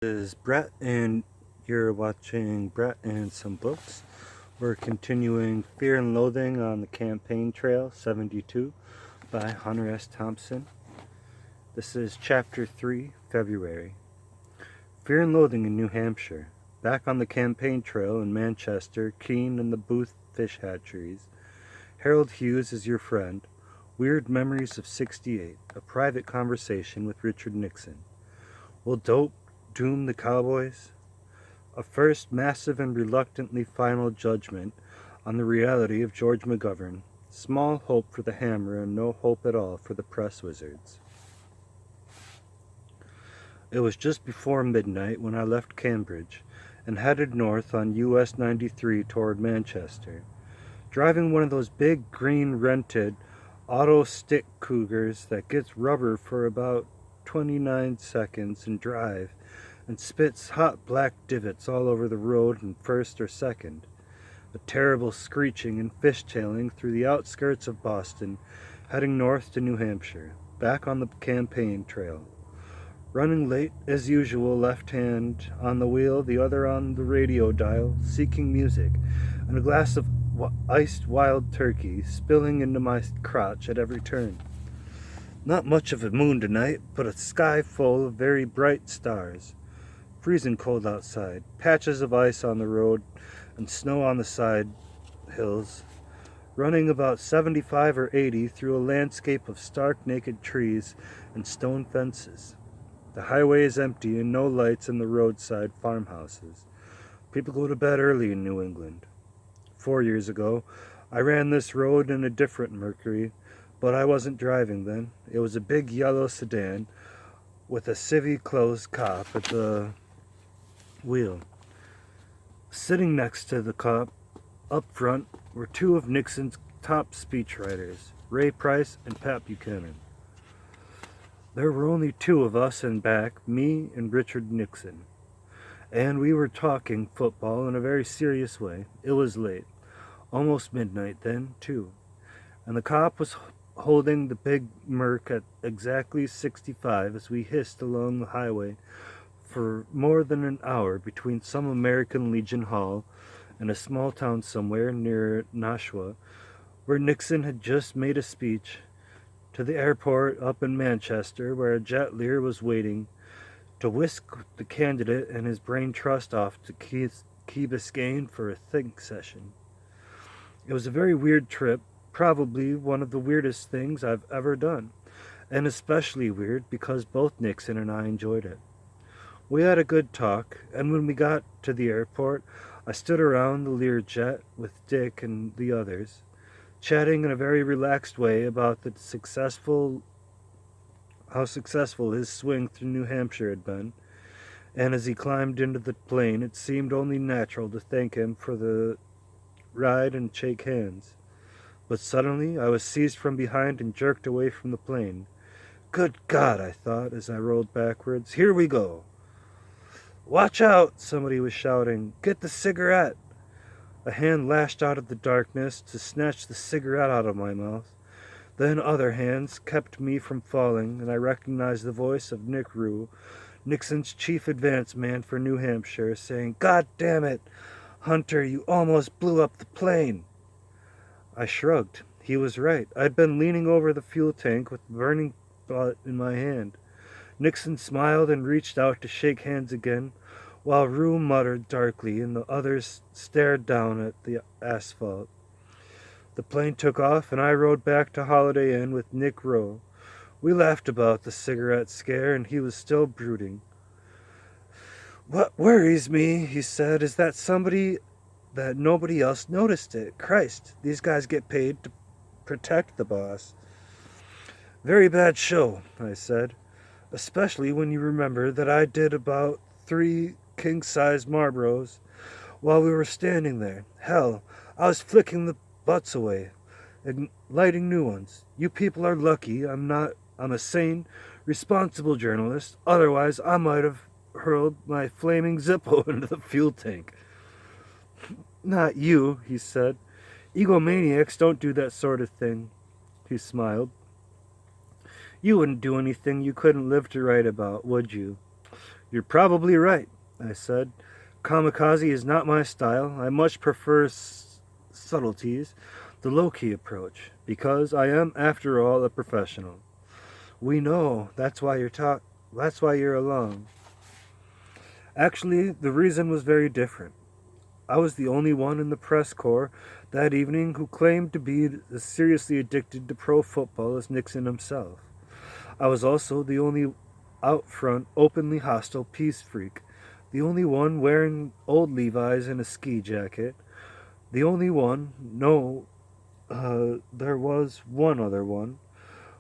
Is Brett, and you're watching Brett and Some Books. We're continuing Fear and Loathing on the Campaign Trail 72 by Hunter S Thompson. This is Chapter 3, February. Fear and Loathing in New Hampshire. Back on the campaign trail in Manchester, Keene and the Booth fish hatcheries. Harold Hughes is your friend. Weird Memories of 68, a private conversation with Richard Nixon. Will dope doom the Cowboys? A first massive and reluctantly final judgment on the reality of George McGovern. Small hope for the Hammer and no hope at all for the press wizards. It was just before midnight when I left Cambridge and headed north on US 93 toward Manchester, driving one of those big green rented auto stick cougars that gets rubber for about 29 seconds in drive and spits hot black divots all over the road in first or second. A terrible screeching and fishtailing through the outskirts of Boston, heading north to New Hampshire, back on the campaign trail. Running late, as usual, left hand on the wheel, the other on the radio dial, seeking music, and a glass of iced wild turkey spilling into my crotch at every turn. Not much of a moon tonight, but a sky full of very bright stars. Freezing cold outside, patches of ice on the road and snow on the side hills, running about 75 or 80 through a landscape of stark naked trees and stone fences. The highway is empty and no lights in the roadside farmhouses. People go to bed early in New England. 4 years ago, I ran this road in a different Mercury, but I wasn't driving then. It was a big yellow sedan with a civvy-clothes cop at the wheel. Sitting next to the cop, up front, were two of Nixon's top speechwriters, Ray Price and Pat Buchanan. There were only two of us in back, me and Richard Nixon. And we were talking football in a very serious way. It was late, almost midnight then, too. And the cop was holding the big Merc at exactly 65 as we hissed along the highway for more than an hour between some American Legion Hall and a small town somewhere near Nashua, where Nixon had just made a speech, to the airport up in Manchester, where a jet Lear was waiting to whisk the candidate and his brain trust off to Key Biscayne for a think session. It was a very weird trip, probably one of the weirdest things I've ever done, and especially weird because both Nixon and I enjoyed it. We had a good talk, and when we got to the airport, I stood around the Learjet with Dick and the others, chatting in a very relaxed way about how successful his swing through New Hampshire had been, and as he climbed into the plane, it seemed only natural to thank him for the ride and shake hands. But suddenly, I was seized from behind and jerked away from the plane. Good God, I thought, as I rolled backwards. Here we go. Watch out, somebody was shouting. Get the cigarette. A hand lashed out of the darkness to snatch the cigarette out of my mouth. Then other hands kept me from falling, and I recognized the voice of Nick Rue, Nixon's chief advance man for New Hampshire, saying, God damn it, Hunter, you almost blew up the plane. I shrugged. He was right. I'd been leaning over the fuel tank with the burning butt in my hand. Nixon smiled and reached out to shake hands again, while Rue muttered darkly and the others stared down at the asphalt. The plane took off, and I rode back to Holiday Inn with Nick Rowe. We laughed about the cigarette scare, and he was still brooding. What worries me, he said, is that nobody else noticed it. Christ, these guys get paid to protect the boss. Very bad show, I said, especially when you remember that I did about 3 king-size Marlboros while we were standing there. Hell, I was flicking the butts away and lighting new ones. You people are lucky I'm a sane, responsible journalist. Otherwise, I might have hurled my flaming Zippo into the fuel tank. Not you, he said. Egomaniacs don't do that sort of thing. He smiled. You wouldn't do anything you couldn't live to write about, would you? You're probably right, I said. Kamikaze is not my style. I much prefer subtleties, the low-key approach, because I am, after all, a professional. We know. That's why you're along. Actually, the reason was very different. I was the only one in the press corps that evening who claimed to be as seriously addicted to pro football as Nixon himself. I was also the only out front, openly hostile peace freak, the only one wearing old Levi's and a ski jacket, the only one, no, there was one other one,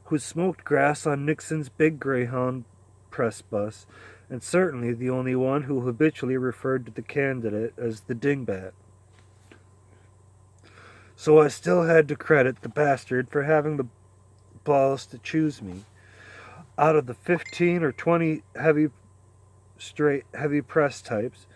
who smoked grass on Nixon's big Greyhound press bus, and certainly the only one who habitually referred to the candidate as the dingbat. So I still had to credit the bastard for having the balls to choose me. Out of the 15 or 20 heavy press types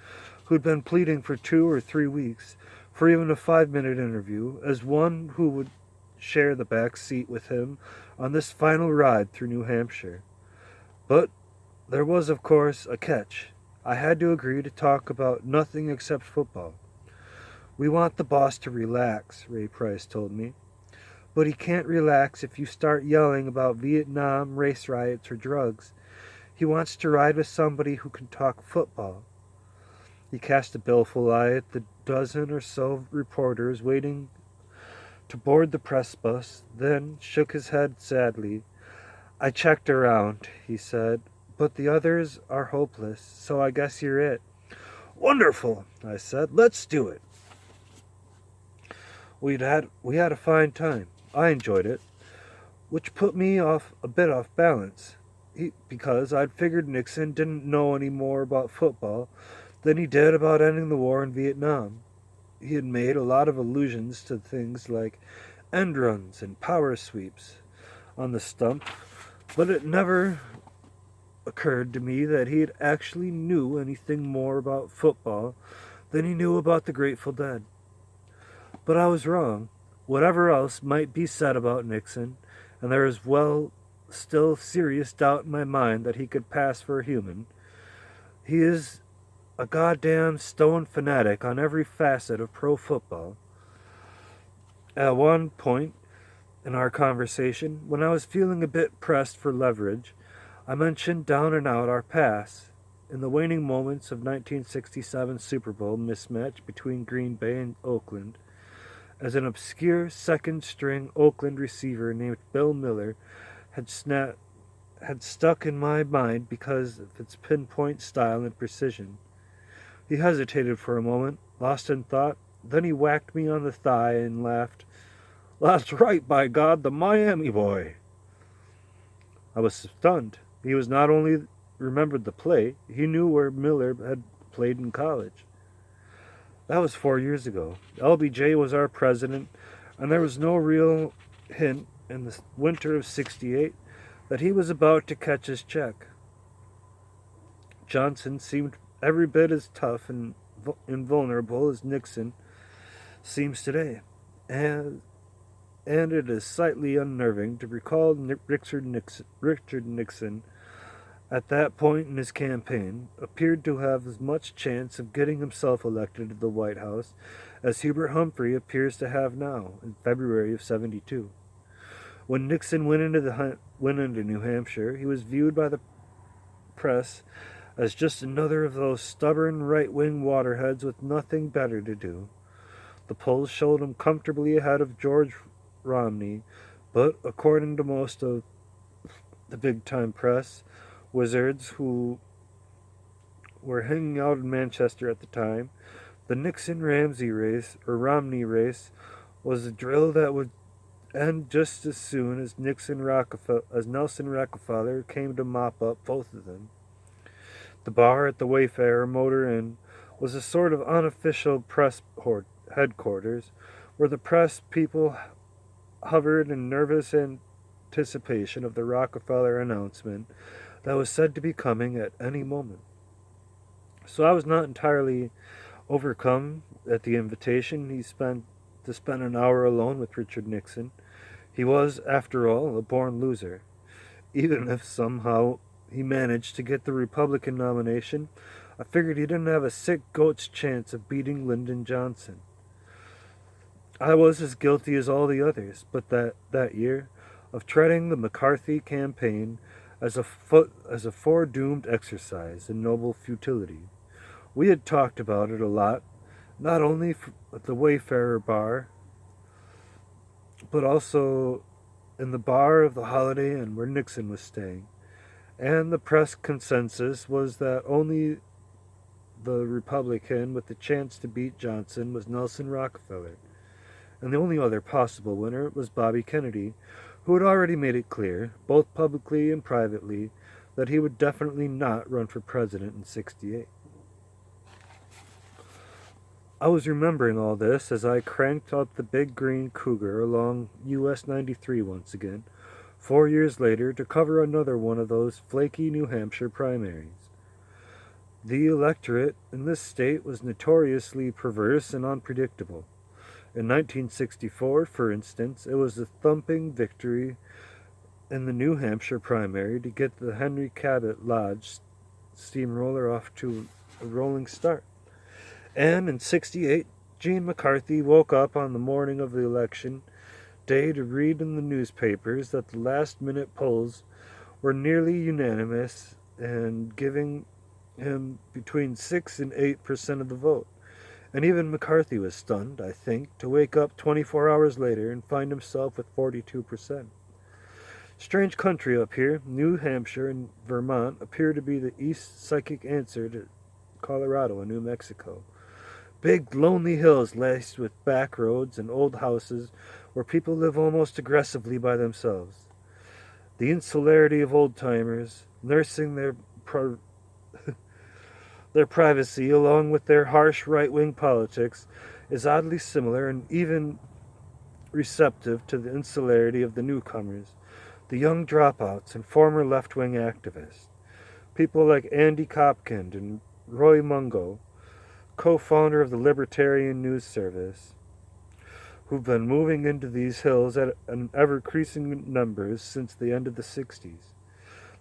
who'd been pleading for 2 or 3 weeks for even a 5-minute interview as one who would share the back seat with him on this final ride through New Hampshire. But there was, of course, a catch. I had to agree to talk about nothing except football. We want the boss to relax, Ray Price told me. But he can't relax if you start yelling about Vietnam, race riots, or drugs. He wants to ride with somebody who can talk football. He cast a baleful eye at the dozen or so reporters waiting to board the press bus, then shook his head sadly. I checked around, he said, but the others are hopeless, so I guess you're it. Wonderful, I said. Let's do it. We had a fine time. I enjoyed it, which put me a bit off balance, because I'd figured Nixon didn't know any more about football than he did about ending the war in Vietnam. He had made a lot of allusions to things like end runs and power sweeps on the stump, but it never occurred to me that he actually knew anything more about football than he knew about the Grateful Dead. But I was wrong. Whatever else might be said about Nixon, and there is still serious doubt in my mind that he could pass for a human, he is a goddamn stone fanatic on every facet of pro football. At one point in our conversation, when I was feeling a bit pressed for leverage, I mentioned down and out our pass in the waning moments of 1967 Super Bowl mismatch between Green Bay and Oakland, as an obscure second-string Oakland receiver named Bill Miller had stuck in my mind because of its pinpoint style and precision. He hesitated for a moment, lost in thought, then he whacked me on the thigh and laughed. That's right, by God, the Miami boy. I was stunned. He was not only remembered the play, he knew where Miller had played in college. That was 4 years ago. LBJ was our president, and there was no real hint in the winter of '68 that he was about to catch his check. Johnson seemed every bit as tough and invulnerable as Nixon seems today, and it is slightly unnerving to recall Richard Nixon at that point in his campaign appeared to have as much chance of getting himself elected to the White House as Hubert Humphrey appears to have now in February of '72. When Nixon went into New Hampshire, he was viewed by the press as just another of those stubborn right-wing waterheads with nothing better to do. The polls showed him comfortably ahead of George Romney, but according to most of the big-time press, wizards who were hanging out in Manchester at the time, the Nixon-Ramsey race, or Romney race, was a drill that would end just as soon as Nelson Rockefeller came to mop up both of them. The bar at the Wayfarer Motor Inn was a sort of unofficial press headquarters, where the press people hovered in nervous anticipation of the Rockefeller announcement that was said to be coming at any moment. So I was not entirely overcome at the invitation to spend an hour alone with Richard Nixon. He was, after all, a born loser, even if somehow he managed to get the Republican nomination, I figured he didn't have a sick goat's chance of beating Lyndon Johnson. I was as guilty as all the others, but that year, of treading the McCarthy campaign as a foredoomed exercise in noble futility. We had talked about it a lot, not only at the Wayfarer bar, but also in the bar of the Holiday Inn where Nixon was staying. And the press consensus was that only the Republican with the chance to beat Johnson was Nelson Rockefeller, and the only other possible winner was Bobby Kennedy, who had already made it clear, both publicly and privately, that he would definitely not run for president in '68. I was remembering all this as I cranked up the big green Cougar along US 93 once again, 4 years later, to cover another one of those flaky New Hampshire primaries. The electorate in this state was notoriously perverse and unpredictable. In 1964, for instance, it was a thumping victory in the New Hampshire primary to get the Henry Cabot Lodge steamroller off to a rolling start. And in '68, Gene McCarthy woke up on the morning of the election day to read in the newspapers that the last-minute polls were nearly unanimous and giving him between 6 and 8% of the vote. And even McCarthy was stunned, I think, to wake up 24 hours later and find himself with 42%. Strange country up here. New Hampshire and Vermont appear to be the East psychic answer to Colorado and New Mexico. Big, lonely hills laced with back roads and old houses where people live almost aggressively by themselves. The insularity of old-timers, nursing their privacy along with their harsh right-wing politics, is oddly similar and even receptive to the insularity of the newcomers, the young dropouts and former left-wing activists. People like Andy Kopkind and Roy Mungo, co-founder of the Libertarian News Service, who've been moving into these hills at an ever-increasing numbers since the end of the 60s.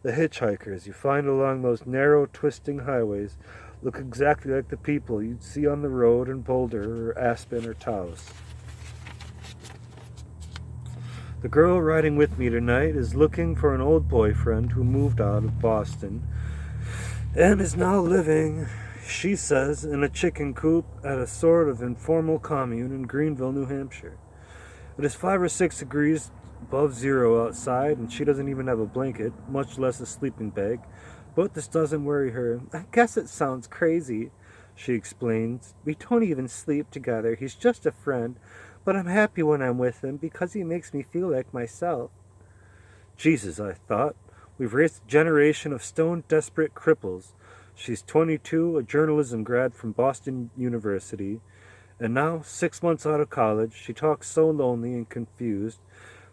The hitchhikers you find along those narrow, twisting highways look exactly like the people you'd see on the road in Boulder or Aspen or Taos. The girl riding with me tonight is looking for an old boyfriend who moved out of Boston and is now living, she says, in a chicken coop at a sort of informal commune in Greenville, New Hampshire. It is 5 or 6 degrees above zero outside, and she doesn't even have a blanket, much less a sleeping bag. But this doesn't worry her. I guess it sounds crazy, she explains. We don't even sleep together. He's just a friend, but I'm happy when I'm with him because he makes me feel like myself. Jesus, I thought. We've raised a generation of stone-desperate cripples. She's 22, a journalism grad from Boston University, and now, 6 months out of college, she talks so lonely and confused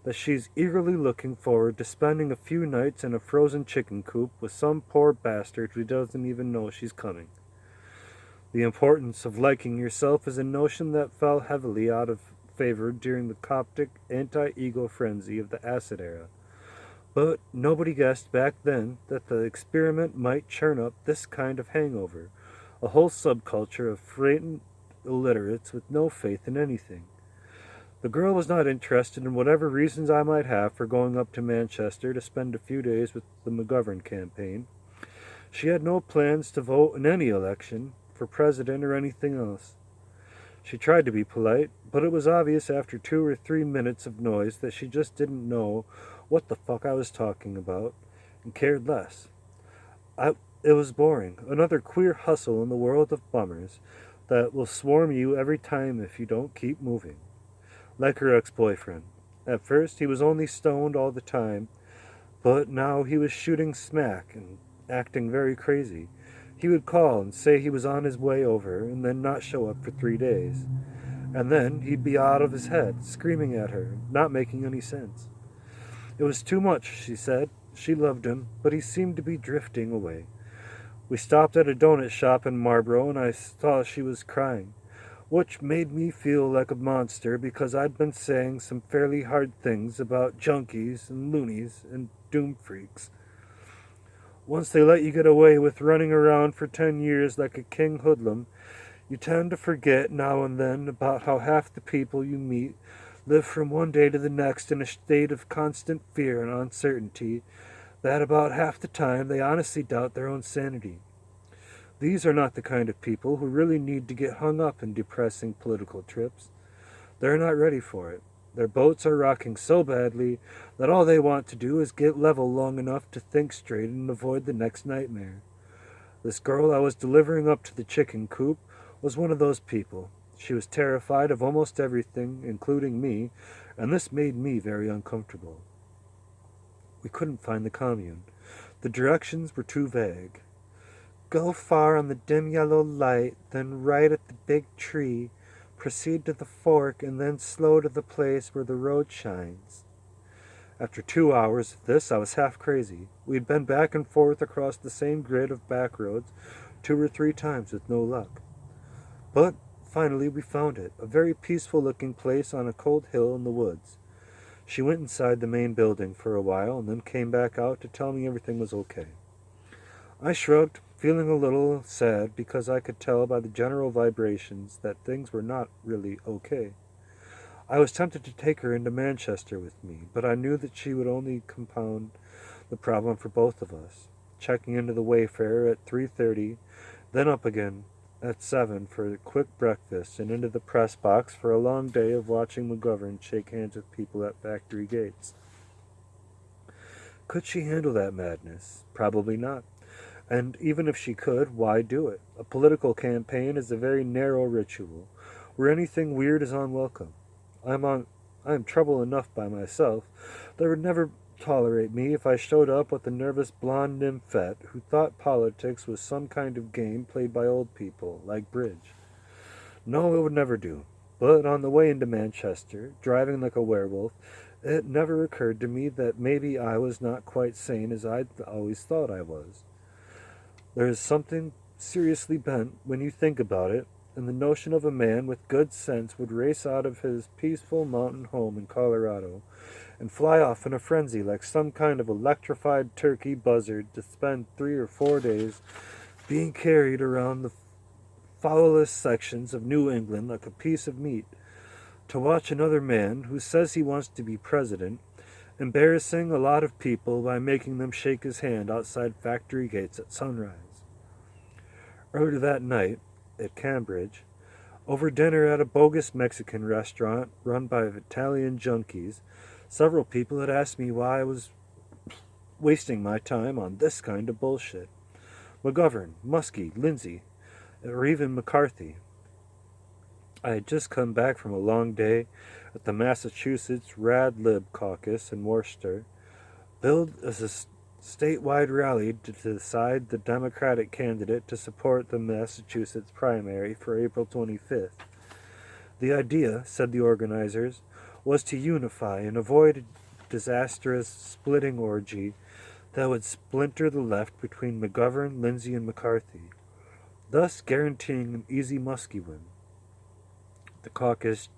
that she's eagerly looking forward to spending a few nights in a frozen chicken coop with some poor bastard who doesn't even know she's coming. The importance of liking yourself is a notion that fell heavily out of favor during the Coptic anti-ego frenzy of the acid era. But nobody guessed back then that the experiment might churn up this kind of hangover, a whole subculture of frightened illiterates with no faith in anything. The girl was not interested in whatever reasons I might have for going up to Manchester to spend a few days with the McGovern campaign. She had no plans to vote in any election, for president or anything else. She tried to be polite, but it was obvious after 2 or 3 minutes of noise that she just didn't know what the fuck I was talking about, and cared less. It was boring, another queer hustle in the world of bummers that will swarm you every time if you don't keep moving. Like her ex-boyfriend. At first, he was only stoned all the time, but now he was shooting smack and acting very crazy. He would call and say he was on his way over, and then not show up for 3 days. And then he'd be out of his head, screaming at her, not making any sense. It was too much, she said. She loved him, but he seemed to be drifting away. We stopped at a donut shop in Marlborough, and I saw she was crying, which made me feel like a monster because I'd been saying some fairly hard things about junkies and loonies and doom freaks. Once they let you get away with running around for 10 years like a king hoodlum, you tend to forget now and then about how half the people you meet live from one day to the next in a state of constant fear and uncertainty, that about half the time they honestly doubt their own sanity. These are not the kind of people who really need to get hung up in depressing political trips. They're not ready for it. Their boats are rocking so badly that all they want to do is get level long enough to think straight and avoid the next nightmare. This girl I was delivering up to the chicken coop was one of those people. She was terrified of almost everything, including me, and this made me very uncomfortable. We couldn't find the commune. The directions were too vague. Go far on the dim yellow light, then right at the big tree. Proceed to the fork, and then slow to the place where the road shines. After 2 hours of this, I was half crazy. We had been back and forth across the same grid of back roads 2 or 3 times with no luck. But finally we found it, a very peaceful-looking place on a cold hill in the woods. She went inside the main building for a while and then came back out to tell me everything was okay. I shrugged, feeling a little sad because I could tell by the general vibrations that things were not really okay. I was tempted to take her into Manchester with me, but I knew that she would only compound the problem for both of us. Checking into the Wayfarer at 3:30, then up again at 7 for a quick breakfast, and into the press box for a long day of watching McGovern shake hands with people at factory gates. Could she handle that madness? Probably not. And even if she could, why do it? A political campaign is a very narrow ritual, where anything weird is unwelcome. I am trouble enough by myself. They would never tolerate me if I showed up with a nervous blonde nymphette who thought politics was some kind of game played by old people, like bridge. No, it would never do. But on the way into Manchester, driving like a werewolf, it never occurred to me that maybe I was not quite sane as I'd always thought I was. There is something seriously bent when you think about it, and the notion of a man with good sense would race out of his peaceful mountain home in Colorado and fly off in a frenzy like some kind of electrified turkey buzzard to spend 3 or 4 days being carried around the foulest sections of New England like a piece of meat, to watch another man who says he wants to be president embarrassing a lot of people by making them shake his hand outside factory gates at sunrise. Earlier that night, at Cambridge, over dinner at a bogus Mexican restaurant run by Italian junkies, several people had asked me why I was wasting my time on this kind of bullshit. McGovern, Muskie, Lindsay, or even McCarthy. I had just come back from a long day at the Massachusetts Rad Lib caucus in Worcester, billed as a statewide rally to decide the Democratic candidate to support the Massachusetts primary for April 25th. The idea, said the organizers, was to unify and avoid a disastrous splitting orgy that would splinter the left between McGovern, Lindsay, and McCarthy, thus guaranteeing an easy Muskie win. The caucus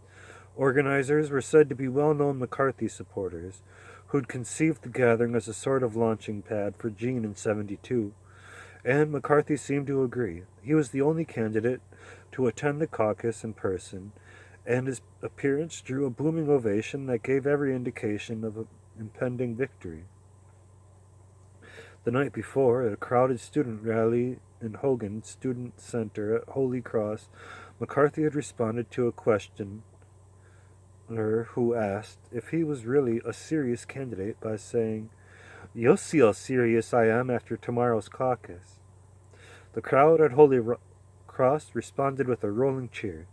organizers were said to be well-known McCarthy supporters who'd conceived the gathering as a sort of launching pad for Gene in '72, and McCarthy seemed to agree. He was the only candidate to attend the caucus in person, and his appearance drew a booming ovation that gave every indication of an impending victory. The night before, at a crowded student rally in Hogan Student Center at Holy Cross, McCarthy had responded to a questioner who asked if he was really a serious candidate by saying, "You'll see how serious I am after tomorrow's caucus." The crowd at Holy Cross responded with a rolling cheer.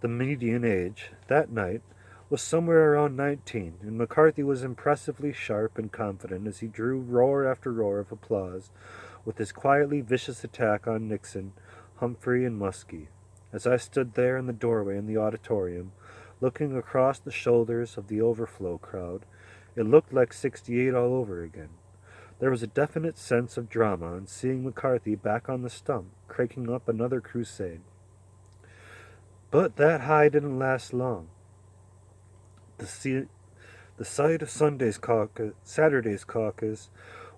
The median age, that night, was somewhere around 19, and McCarthy was impressively sharp and confident as he drew roar after roar of applause with his quietly vicious attack on Nixon, Humphrey, and Muskie. As I stood there in the doorway in the auditorium, looking across the shoulders of the overflow crowd, it looked like '68 all over again. There was a definite sense of drama in seeing McCarthy back on the stump, cranking up another crusade. But that high didn't last long. The sight of Saturday's caucus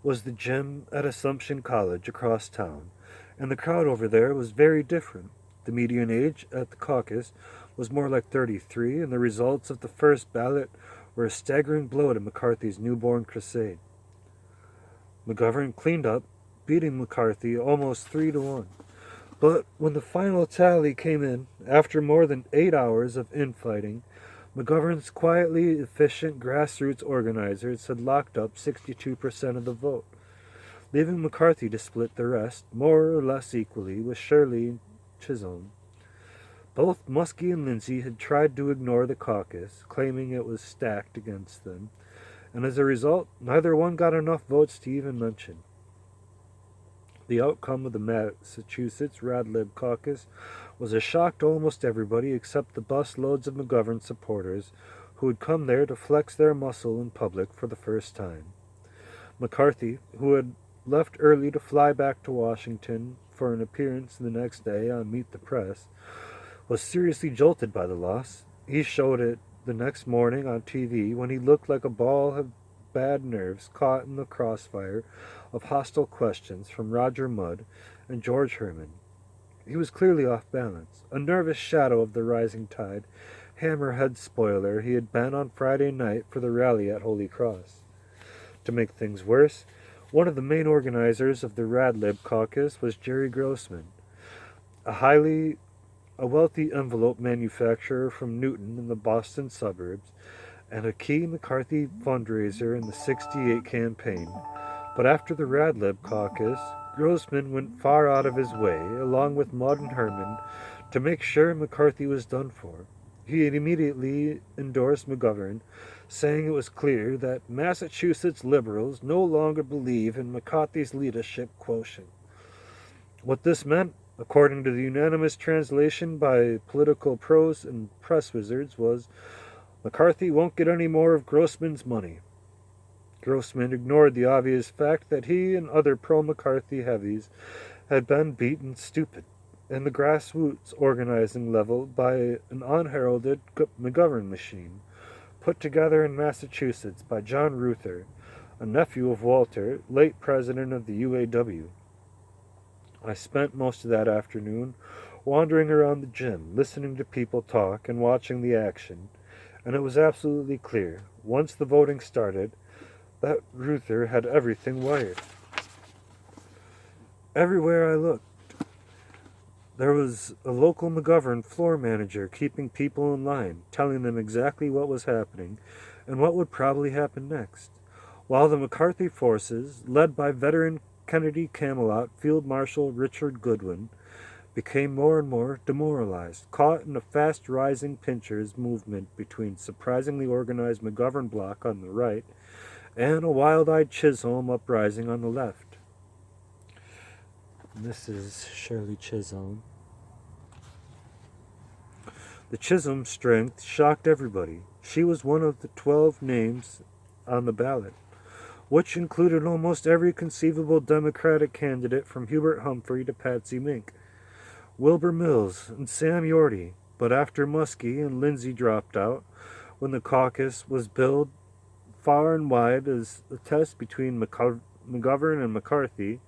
was the gym at Assumption College across town, and the crowd over there was very different. The median age at the caucus was more like 33, and the results of the first ballot were a staggering blow to McCarthy's newborn crusade. McGovern cleaned up, beating McCarthy almost 3-1. But when the final tally came in, after more than 8 hours of infighting, McGovern's quietly efficient grassroots organizers had locked up 62% of the vote, leaving McCarthy to split the rest, more or less equally, with Shirley Chisholm. Both Muskie and Lindsay had tried to ignore the caucus, claiming it was stacked against them, and as a result, neither one got enough votes to even mention. The outcome of the Massachusetts Radlib caucus was a shock to almost everybody except the busloads of McGovern supporters who had come there to flex their muscle in public for the first time. McCarthy, who had left early to fly back to Washington for an appearance the next day on Meet the Press, was seriously jolted by the loss. He showed it the next morning on TV when he looked like a ball of bad nerves caught in the crossfire of hostile questions from Roger Mudd and George Herman. He was clearly off balance, a nervous shadow of the rising tide, hammerhead spoiler he had been on Friday night for the rally at Holy Cross. To make things worse, one of the main organizers of the Radlib caucus was Jerry Grossman, a wealthy envelope manufacturer from Newton in the Boston suburbs, and a key McCarthy fundraiser in the '68 campaign. But after the Radlib caucus, Grossman went far out of his way, along with Mudd and Herman, to make sure McCarthy was done for. He had immediately endorsed McGovern, saying it was clear that Massachusetts liberals no longer believe in McCarthy's leadership quotient. What this meant, according to the unanimous translation by political pros and press wizards, was McCarthy won't get any more of Grossman's money. Grossman ignored the obvious fact that he and other pro-McCarthy heavies had been beaten stupid in the grassroots organizing level by an unheralded McGovern machine, put together in Massachusetts by John Ruther, a nephew of Walter, late president of the UAW. I spent most of that afternoon wandering around the gym, listening to people talk and watching the action, and it was absolutely clear, once the voting started, that Ruther had everything wired. Everywhere I looked, there was a local McGovern floor manager keeping people in line, telling them exactly what was happening and what would probably happen next, while the McCarthy forces, led by veteran Kennedy Camelot Field Marshal Richard Goodwin, became more and more demoralized, caught in a fast-rising pinchers movement between surprisingly organized McGovern bloc on the right and a wild-eyed Chisholm uprising on the left. And this is Shirley Chisholm. The Chisholm strength shocked everybody. She was one of the 12 names on the ballot, which included almost every conceivable Democratic candidate from Hubert Humphrey to Patsy Mink, Wilbur Mills, and Sam Yorty. But after Muskie and Lindsay dropped out, when the caucus was billed far and wide as a test between McGovern and McCarthy,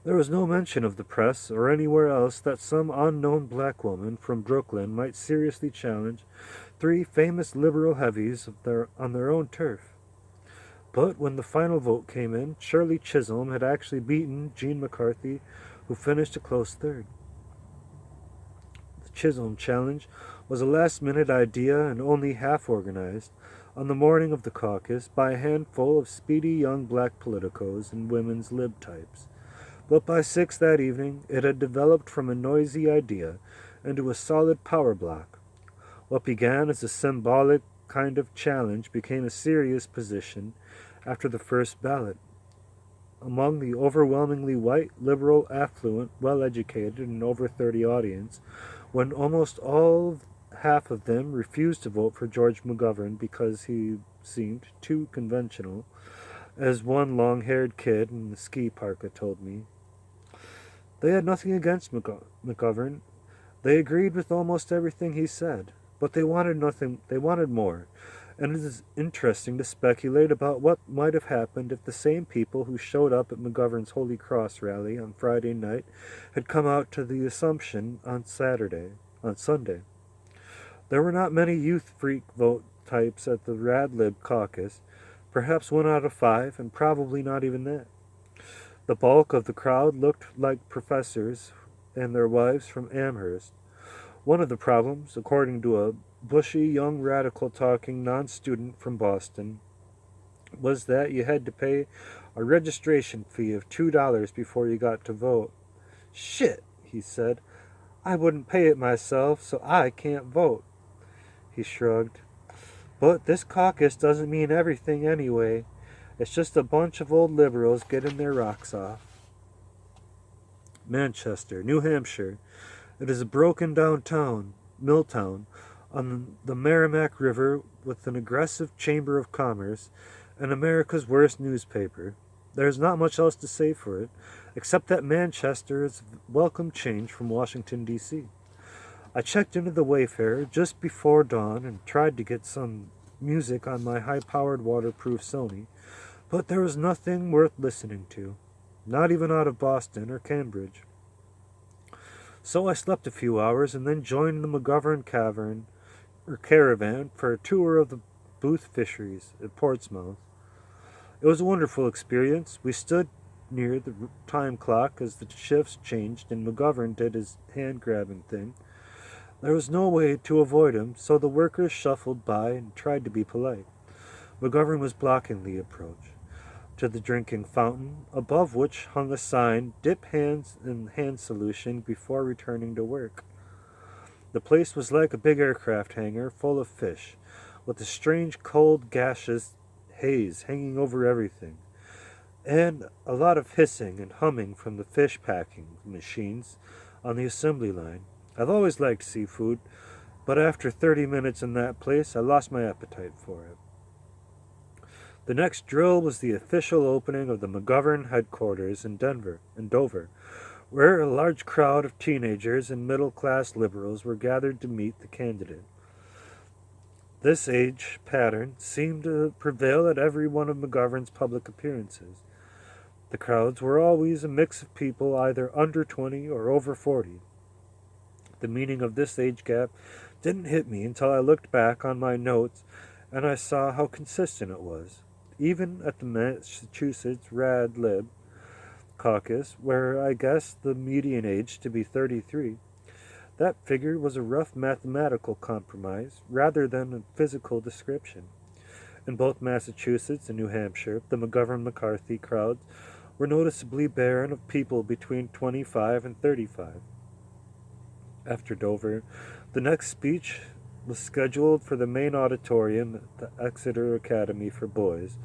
there was no mention of the press or anywhere else that some unknown black woman from Brooklyn might seriously challenge 3 famous liberal heavies on their own turf. But when the final vote came in, Shirley Chisholm had actually beaten Gene McCarthy, who finished a close third. The Chisholm challenge was a last-minute idea and only half organized on the morning of the caucus by a handful of speedy young black politicos and women's lib types. But by 6 that evening, it had developed from a noisy idea into a solid power block. What began as a symbolic kind of challenge became a serious position after the first ballot. Among the overwhelmingly white, liberal, affluent, well-educated, and over 30 audience, when almost half of them refused to vote for George McGovern because he seemed too conventional, as one long-haired kid in the ski parka told me. They had nothing against McGovern. They agreed with almost everything he said, but they wanted more, and it is interesting to speculate about what might have happened if the same people who showed up at McGovern's Holy Cross rally on Friday night had come out to the Assumption on Sunday. There were not many youth freak vote types at the Radlib caucus, perhaps 1 out of 5, and probably not even that. The bulk of the crowd looked like professors and their wives from Amherst. One of the problems, according to a bushy young radical talking non-student from Boston, was that you had to pay a registration fee of $2 before you got to vote. Shit, he said. I wouldn't pay it myself, so I can't vote. He shrugged. But this caucus doesn't mean everything anyway. It's just a bunch of old liberals getting their rocks off. Manchester, New Hampshire. It is a broken down town, mill town, on the Merrimack River with an aggressive chamber of commerce and America's worst newspaper. There is not much else to say for it, except that Manchester is a welcome change from Washington, D.C. I checked into the Wayfarer just before dawn and tried to get some music on my high-powered waterproof Sony, but there was nothing worth listening to, not even out of Boston or Cambridge. So I slept a few hours and then joined the McGovern caravan for a tour of the Booth Fisheries at Portsmouth. It was a wonderful experience. We stood near the time clock as the shifts changed and McGovern did his hand-grabbing thing. There was no way to avoid him, so the workers shuffled by and tried to be polite. McGovern was blocking the approach to the drinking fountain, above which hung a sign, "Dip hands in hand solution before returning to work." The place was like a big aircraft hangar full of fish, with a strange cold gaseous haze hanging over everything, and a lot of hissing and humming from the fish packing machines on the assembly line. I've always liked seafood, but after 30 minutes in that place, I lost my appetite for it. The next drill was the official opening of the McGovern headquarters in Dover, where a large crowd of teenagers and middle-class liberals were gathered to meet the candidate. This age pattern seemed to prevail at every one of McGovern's public appearances. The crowds were always a mix of people either under 20 or over 40. The meaning of this age gap didn't hit me until I looked back on my notes and I saw how consistent it was. Even at the Massachusetts Radlib caucus, where I guessed the median age to be 33, that figure was a rough mathematical compromise rather than a physical description. In both Massachusetts and New Hampshire, the McGovern-McCarthy crowds were noticeably barren of people between 25 and 35. After Dover, the next speech was scheduled for the main auditorium at the Exeter Academy for Boys,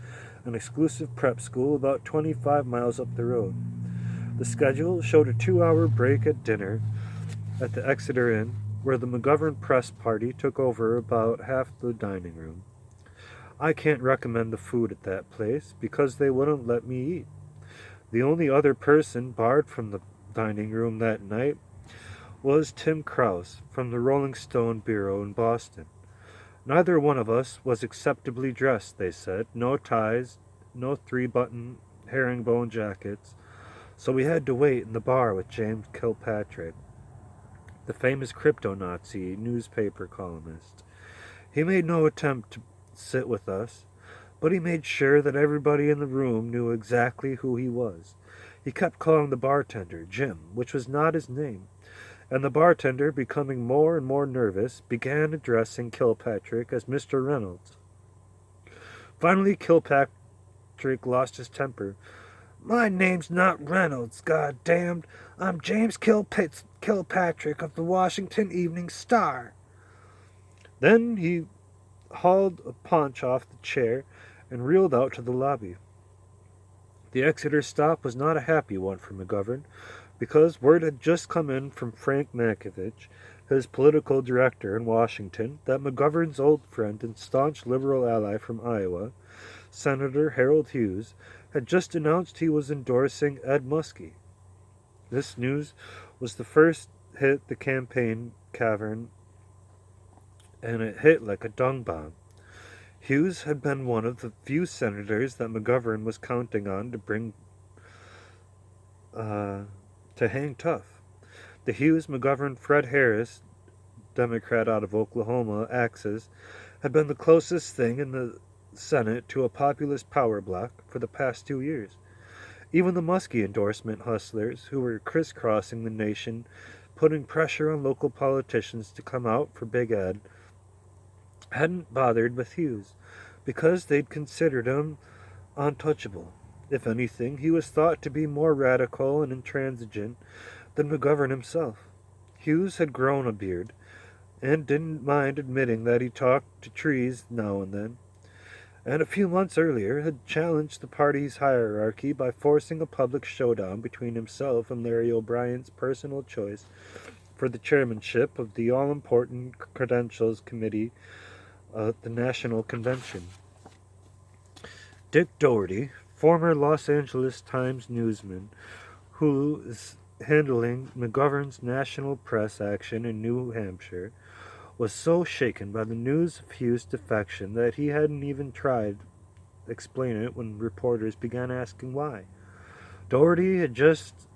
an exclusive prep school about 25 miles up the road. The schedule showed a 2-hour break at dinner at the Exeter Inn, where the McGovern press party took over about half the dining room. I can't recommend the food at that place because they wouldn't let me eat. The only other person barred from the dining room that night was Tim Krause from the Rolling Stone Bureau in Boston. Neither one of us was acceptably dressed, they said. No ties, no 3-button herringbone jackets. So we had to wait in the bar with James Kilpatrick, the famous crypto-Nazi newspaper columnist. He made no attempt to sit with us, but he made sure that everybody in the room knew exactly who he was. He kept calling the bartender Jim, which was not his name, and the bartender, becoming more and more nervous, began addressing Kilpatrick as Mr. Reynolds. Finally, Kilpatrick lost his temper. "My name's not Reynolds, goddamned. I'm James Kilpatrick of the Washington Evening Star." Then he hauled a punch off the chair and reeled out to the lobby. The Exeter stop was not a happy one for McGovern, because word had just come in from Frank Mankiewicz, his political director in Washington, that McGovern's old friend and staunch liberal ally from Iowa, Senator Harold Hughes, had just announced he was endorsing Ed Muskie. This news was the first hit the campaign cavern, and it hit like a dung bomb. Hughes had been one of the few senators that McGovern was counting on to bring to hang tough. The Hughes, McGovern, Fred Harris, Democrat out of Oklahoma, axis had been the closest thing in the Senate to a populist power bloc for the past 2 years. Even the Muskie endorsement hustlers, who were crisscrossing the nation, putting pressure on local politicians to come out for Big Ed, hadn't bothered with Hughes, because they'd considered him untouchable. If anything, he was thought to be more radical and intransigent than McGovern himself. Hughes had grown a beard, and didn't mind admitting that he talked to trees now and then, and a few months earlier had challenged the party's hierarchy by forcing a public showdown between himself and Larry O'Brien's personal choice for the chairmanship of the all-important Credentials Committee at the National Convention. Dick Doherty, former Los Angeles Times newsman, who is handling McGovern's national press action in New Hampshire, was so shaken by the news of Hughes' defection that he hadn't even tried to explain it when reporters began asking why. Doherty had just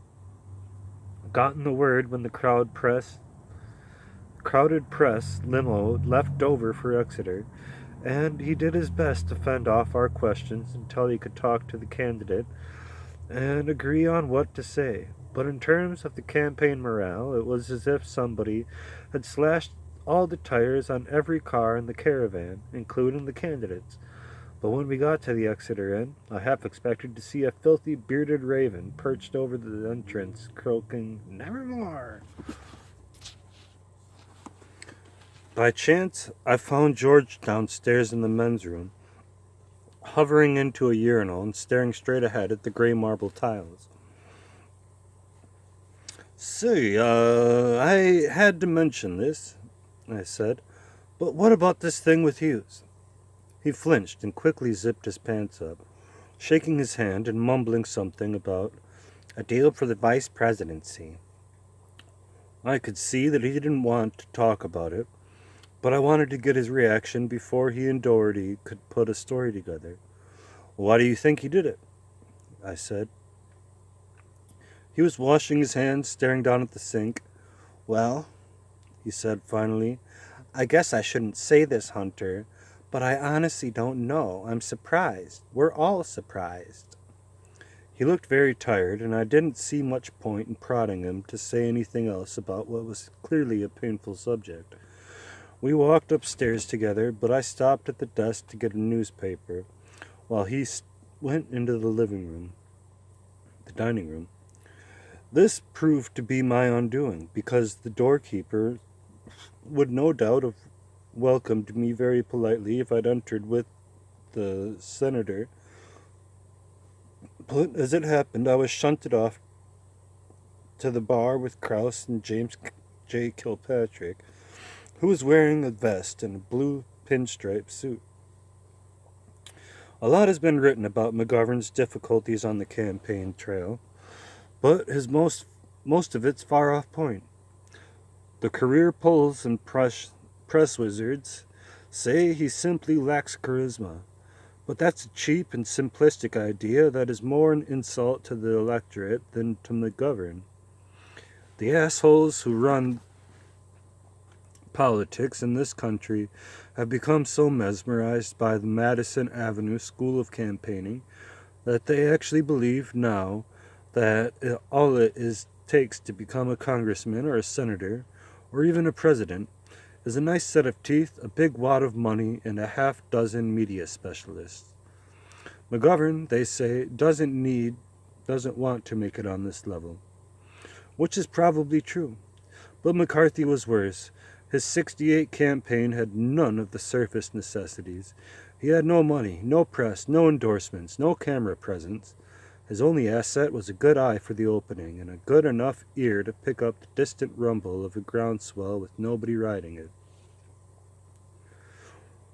gotten the word when the crowded press limo left Dover for Exeter, and he did his best to fend off our questions until he could talk to the candidate and agree on what to say. But in terms of the campaign morale, it was as if somebody had slashed all the tires on every car in the caravan, including the candidates. But when we got to the Exeter Inn, I half expected to see a filthy bearded raven perched over the entrance, croaking, "Nevermore." By chance, I found George downstairs in the men's room, hovering into a urinal and staring straight ahead at the gray marble tiles. "Say, I had to mention this," I said, "but what about this thing with Hughes?" He flinched and quickly zipped his pants up, shaking his hand and mumbling something about a deal for the vice presidency. I could see that he didn't want to talk about it, but I wanted to get his reaction before he and Doherty could put a story together. "Why do you think he did it?" I said. He was washing his hands, staring down at the sink. "Well," he said finally, "I guess I shouldn't say this, Hunter, but I honestly don't know. I'm surprised. We're all surprised." He looked very tired, and I didn't see much point in prodding him to say anything else about what was clearly a painful subject. We walked upstairs together, but I stopped at the desk to get a newspaper, while he went into the dining room. This proved to be my undoing, because the doorkeeper would no doubt have welcomed me very politely if I'd entered with the senator. But as it happened, I was shunted off to the bar with Krause and James J. Kilpatrick, who was wearing a vest and a blue pinstripe suit. A lot has been written about McGovern's difficulties on the campaign trail, but most of it's far off point. The career polls and press wizards say he simply lacks charisma, but that's a cheap and simplistic idea that is more an insult to the electorate than to McGovern. The assholes who run politics in this country have become so mesmerized by the Madison Avenue School of Campaigning that they actually believe now that all it takes to become a congressman or a senator or even a president is a nice set of teeth, a big wad of money, and a half dozen media specialists. McGovern, they say, doesn't want to make it on this level, which is probably true. But McCarthy was worse. His 68 campaign had none of the surface necessities. He had no money, no press, no endorsements, no camera presence. His only asset was a good eye for the opening and a good enough ear to pick up the distant rumble of a groundswell with nobody riding it.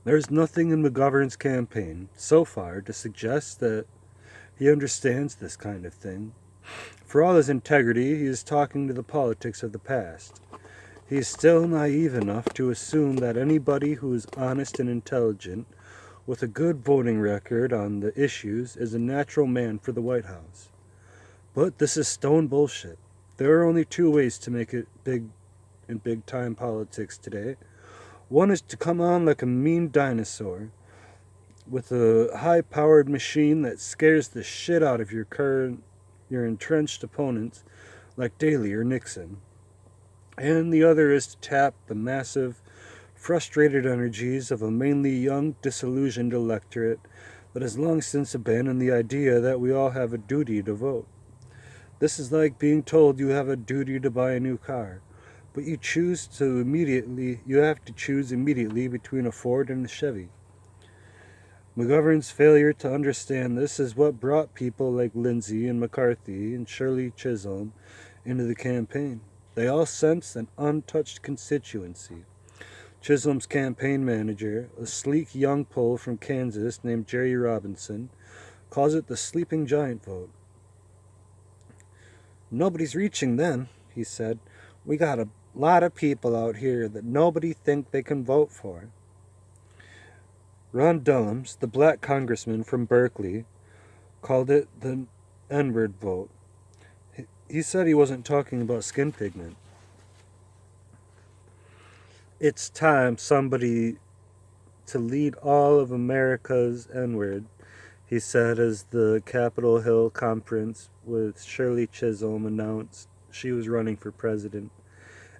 There's nothing in McGovern's campaign, so far, to suggest that he understands this kind of thing. For all his integrity, he is talking to the politics of the past. He is still naive enough to assume that anybody who is honest and intelligent with a good voting record on the issues is a natural man for the White House. But this is stone bullshit. There are only two ways to make it big in big time politics today. One is to come on like a mean dinosaur with a high-powered machine that scares the shit out of your entrenched opponents like Daley or Nixon. And the other is to tap the massive, frustrated energies of a mainly young, disillusioned electorate that has long since abandoned the idea that we all have a duty to vote. This is like being told you have a duty to buy a new car, but you have to choose immediately between a Ford and a Chevy. McGovern's failure to understand this is what brought people like Lindsay and McCarthy and Shirley Chisholm into the campaign. They all sensed an untouched constituency. Chisholm's campaign manager, a sleek young Pole from Kansas named Jerry Robinson, calls it the sleeping giant vote. "Nobody's reaching them," he said. "We got a lot of people out here that nobody think they can vote for." Ron Dellums, the black congressman from Berkeley, called it the N-word vote. He said he wasn't talking about skin pigment. "It's time somebody to lead all of America's N-word," he said as the Capitol Hill conference with Shirley Chisholm announced she was running for president.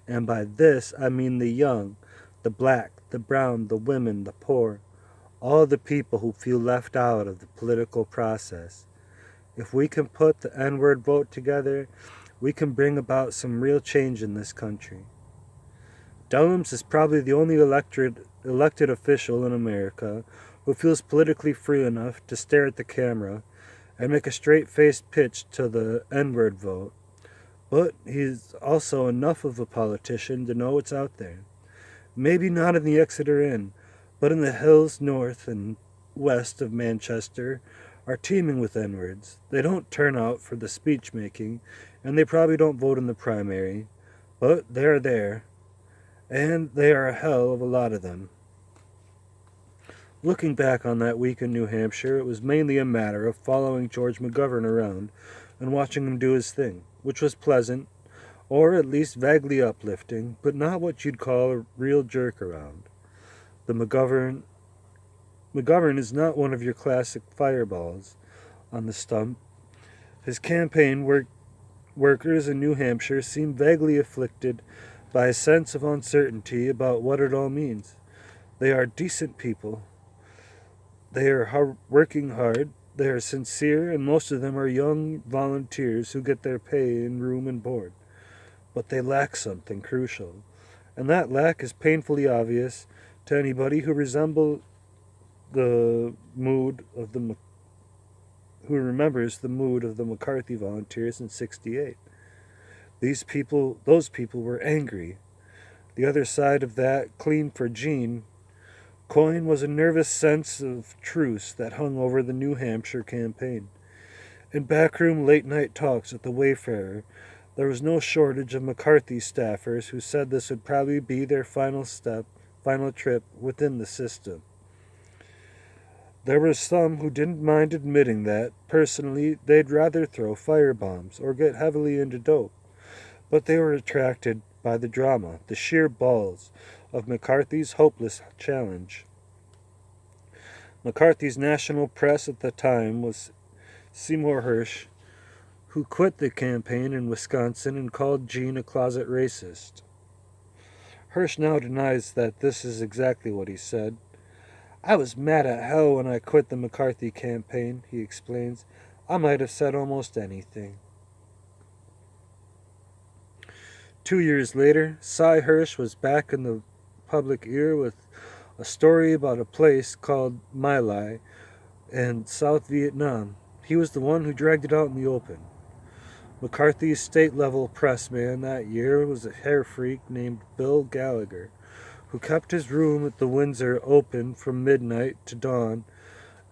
"And by this, I mean the young, the black, the brown, the women, the poor, all the people who feel left out of the political process. If we can put the N-word vote together, we can bring about some real change in this country." Dellums is probably the only elected official in America who feels politically free enough to stare at the camera and make a straight-faced pitch to the N-word vote. But he's also enough of a politician to know it's out there. Maybe not in the Exeter Inn, but in the hills north and west of Manchester are teeming with N-words. They don't turn out for the speech-making, and they probably don't vote in the primary, but they're there, and they are a hell of a lot of them. Looking back on that week in New Hampshire, it was mainly a matter of following George McGovern around and watching him do his thing, which was pleasant, or at least vaguely uplifting, but not what you'd call a real jerk around. The McGovern is not one of your classic fireballs on the stump. His campaign workers in New Hampshire seem vaguely afflicted by a sense of uncertainty about what it all means. They are decent people. They are working hard. They are sincere, and most of them are young volunteers who get their pay in room and board. But they lack something crucial, and that lack is painfully obvious to anybody who remembers the mood of the McCarthy volunteers in '68. Those people were angry. The other side of that clean for Gene coin was a nervous sense of truce that hung over the New Hampshire campaign. In backroom late-night talks with the Wayfarer, there was no shortage of McCarthy staffers who said this would probably be their final trip within the system. There were some who didn't mind admitting that, personally, they'd rather throw firebombs or get heavily into dope. But they were attracted by the drama, the sheer balls of McCarthy's hopeless challenge. McCarthy's national press at the time was Seymour Hersh, who quit the campaign in Wisconsin and called Gene a closet racist. Hersh now denies that this is exactly what he said. "I was mad at hell when I quit the McCarthy campaign," he explains. "I might have said almost anything." 2 years later, Cy Hersh was back in the public ear with a story about a place called My Lai in South Vietnam. He was the one who dragged it out in the open. McCarthy's state-level pressman that year was a hair freak named Bill Gallagher, who kept his room at the Windsor open from midnight to dawn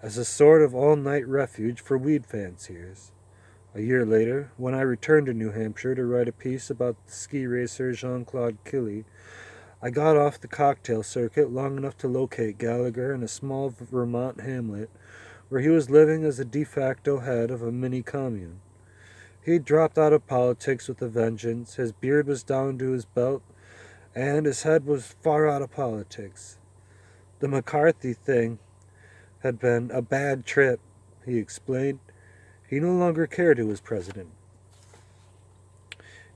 as a sort of all-night refuge for weed fanciers. A year later, when I returned to New Hampshire to write a piece about the ski racer Jean-Claude Killy, I got off the cocktail circuit long enough to locate Gallagher in a small Vermont hamlet where he was living as a de facto head of a mini commune. He'd dropped out of politics with a vengeance, his beard was down to his belt, and his head was far out of politics. The McCarthy thing had been a bad trip, he explained. He no longer cared who was president.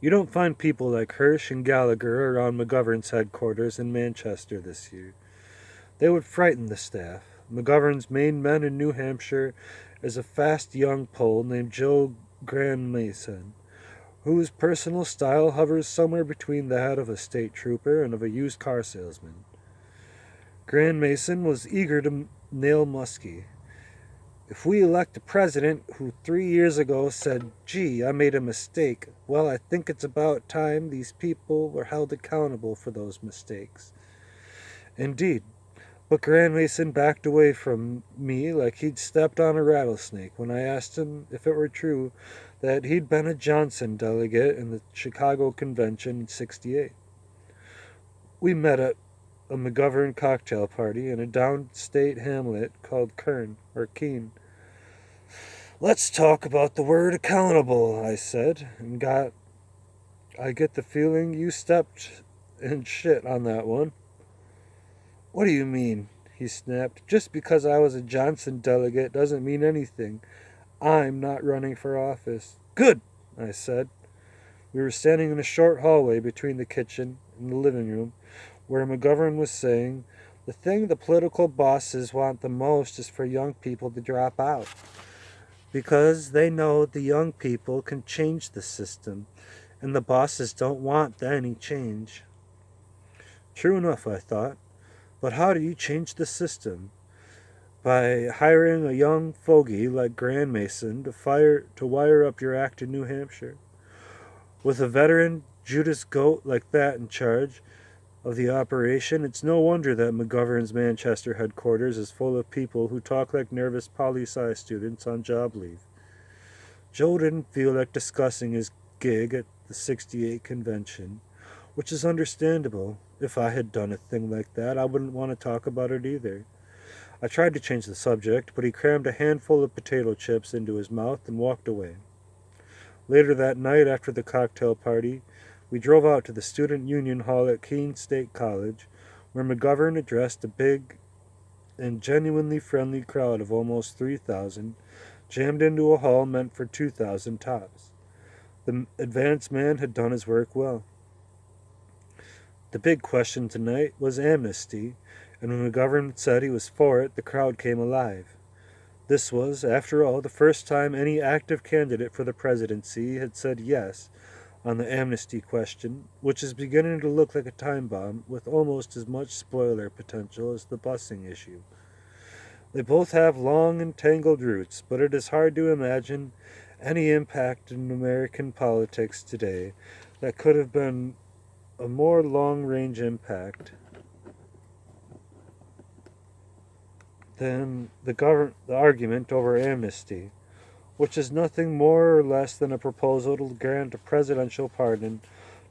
You don't find people like Hirsch and Gallagher around McGovern's headquarters in Manchester this year. They would frighten the staff. McGovern's main man in New Hampshire is a fast young Pole named Joe Grandmason, whose personal style hovers somewhere between that of a state trooper and of a used car salesman. Grandmason was eager to nail Muskie. If we elect a president who 3 years ago said, "Gee, I made a mistake," well, I think it's about time these people were held accountable for those mistakes. Indeed, but Grandmason backed away from me like he'd stepped on a rattlesnake when I asked him if it were true that he'd been a Johnson delegate in the Chicago Convention in '68. We met at a McGovern cocktail party in a downstate hamlet called Keene. "Let's talk about the word accountable," I said, and I get the feeling you stepped in shit on that one. "What do you mean?" he snapped. "Just because I was a Johnson delegate doesn't mean anything. I'm not running for office." "Good," I said. We were standing in a short hallway between the kitchen and the living room, where McGovern was saying, "The thing the political bosses want the most is for young people to drop out, because they know the young people can change the system, and the bosses don't want any change." True enough, I thought. But how do you change the system? By hiring a young fogey like Grandmason to wire up your act in New Hampshire? With a veteran Judas Goat like that in charge of the operation, it's no wonder that McGovern's Manchester headquarters is full of people who talk like nervous poli-sci students on job leave. Joe didn't feel like discussing his gig at the '68 convention, which is understandable. If I had done a thing like that, I wouldn't want to talk about it either. I tried to change the subject, but he crammed a handful of potato chips into his mouth and walked away. Later that night, after the cocktail party, we drove out to the Student Union Hall at Keene State College, where McGovern addressed a big and genuinely friendly crowd of almost 3,000, jammed into a hall meant for 2,000 tops. The advanced man had done his work well. The big question tonight was amnesty, and when McGovern said he was for it, the crowd came alive. This was, after all, the first time any active candidate for the presidency had said yes on the amnesty question, which is beginning to look like a time bomb with almost as much spoiler potential as the busing issue. They both have long and tangled roots, but it is hard to imagine any impact in American politics today that could have been a more long-range impact than the argument over amnesty, which is nothing more or less than a proposal to grant a presidential pardon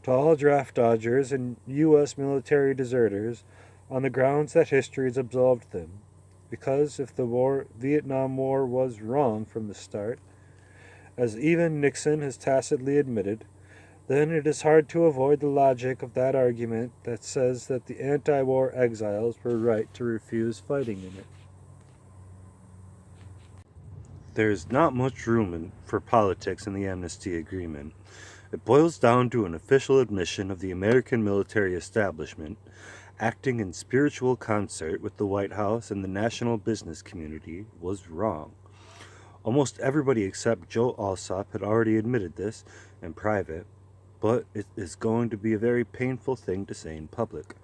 to all draft dodgers and U.S. military deserters on the grounds that history has absolved them. Because if the Vietnam War was wrong from the start, as even Nixon has tacitly admitted, then it is hard to avoid the logic of that argument that says that the anti-war exiles were right to refuse fighting in it. There is not much room for politics in the amnesty agreement. It boils down to an official admission of the American military establishment acting in spiritual concert with the White House and the national business community was wrong. Almost everybody except Joe Alsop had already admitted this in private, but it is going to be a very painful thing to say in public.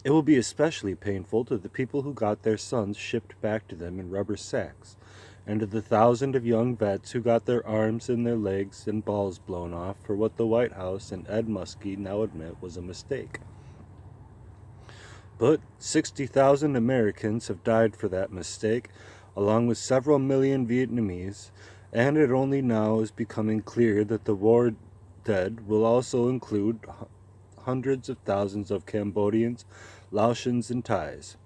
It will be especially painful to the people who got their sons shipped back to them in rubber sacks, and to the thousand of young vets who got their arms and their legs and balls blown off for what the White House and Ed Muskie now admit was a mistake. But 60,000 Americans have died for that mistake, along with several million Vietnamese, and it only now is becoming clear that the war dead will also include hundreds of thousands of Cambodians, Laotians, and Thais.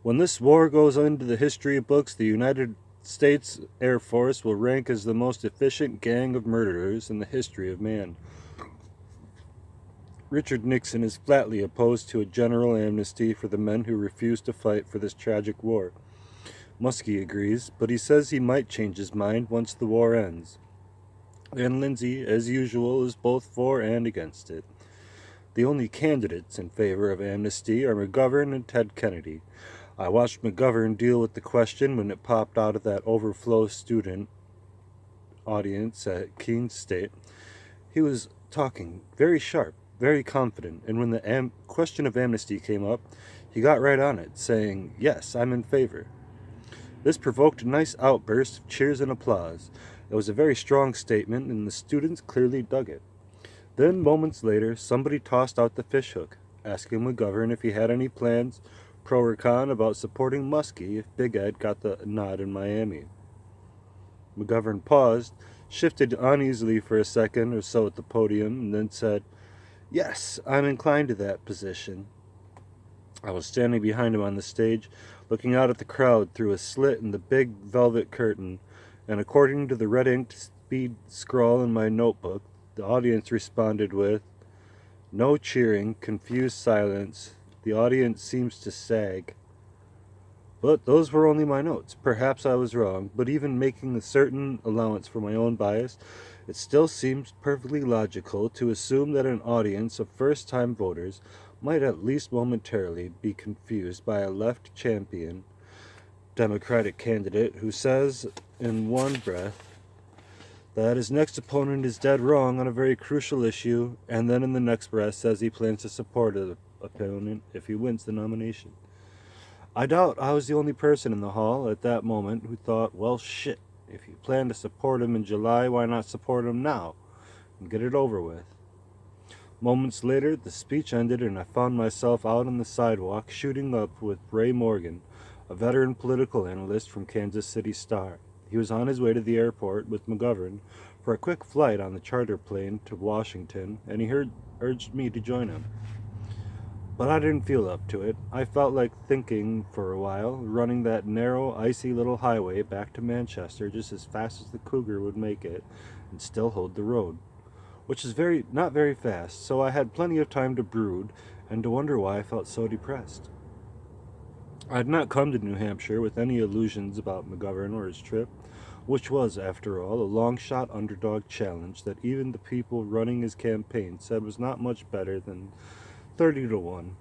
When this war goes into the history books, the United States Air Force will rank as the most efficient gang of murderers in the history of man. Richard Nixon is flatly opposed to a general amnesty for the men who refuse to fight for this tragic war. Muskie agrees, but he says he might change his mind once the war ends. And Lindsay, as usual, is both for and against it. The only candidates in favor of amnesty are McGovern and Ted Kennedy. I watched McGovern deal with the question when it popped out of that overflow student audience at Keene State. He was talking very sharp, very confident, and when the question of amnesty came up, he got right on it, saying, "Yes, I'm in favor." This provoked a nice outburst of cheers and applause. It was a very strong statement, and the students clearly dug it. Then, moments later, somebody tossed out the fishhook, asking McGovern if he had any plans, pro or con, about supporting Muskie if Big Ed got the nod in Miami. McGovern paused, shifted uneasily for a second or so at the podium, and then said, "Yes, I'm inclined to that position." I was standing behind him on the stage, looking out at the crowd through a slit in the big velvet curtain, and according to the red-inked speed scrawl in my notebook, the audience responded with, "No cheering, confused silence. The audience seems to sag." But those were only my notes. Perhaps I was wrong, but even making a certain allowance for my own bias, it still seems perfectly logical to assume that an audience of first-time voters might at least momentarily be confused by a left champion Democratic candidate who says in one breath that his next opponent is dead wrong on a very crucial issue, and then in the next breath says he plans to support his opponent if he wins the nomination. I doubt I was the only person in the hall at that moment who thought, well, shit, if you plan to support him in July, why not support him now and get it over with? Moments later, the speech ended and I found myself out on the sidewalk shooting up with Ray Morgan, a veteran political analyst from Kansas City Star. He was on his way to the airport with McGovern for a quick flight on the charter plane to Washington, and he urged me to join him. But I didn't feel up to it. I felt like thinking for a while, running that narrow, icy little highway back to Manchester just as fast as the Cougar would make it and still hold the road, which is not very fast, so I had plenty of time to brood and to wonder why I felt so depressed. I had not come to New Hampshire with any illusions about McGovern or his trip, which was, after all, a long-shot underdog challenge that even the people running his campaign said was not much better than 30-1.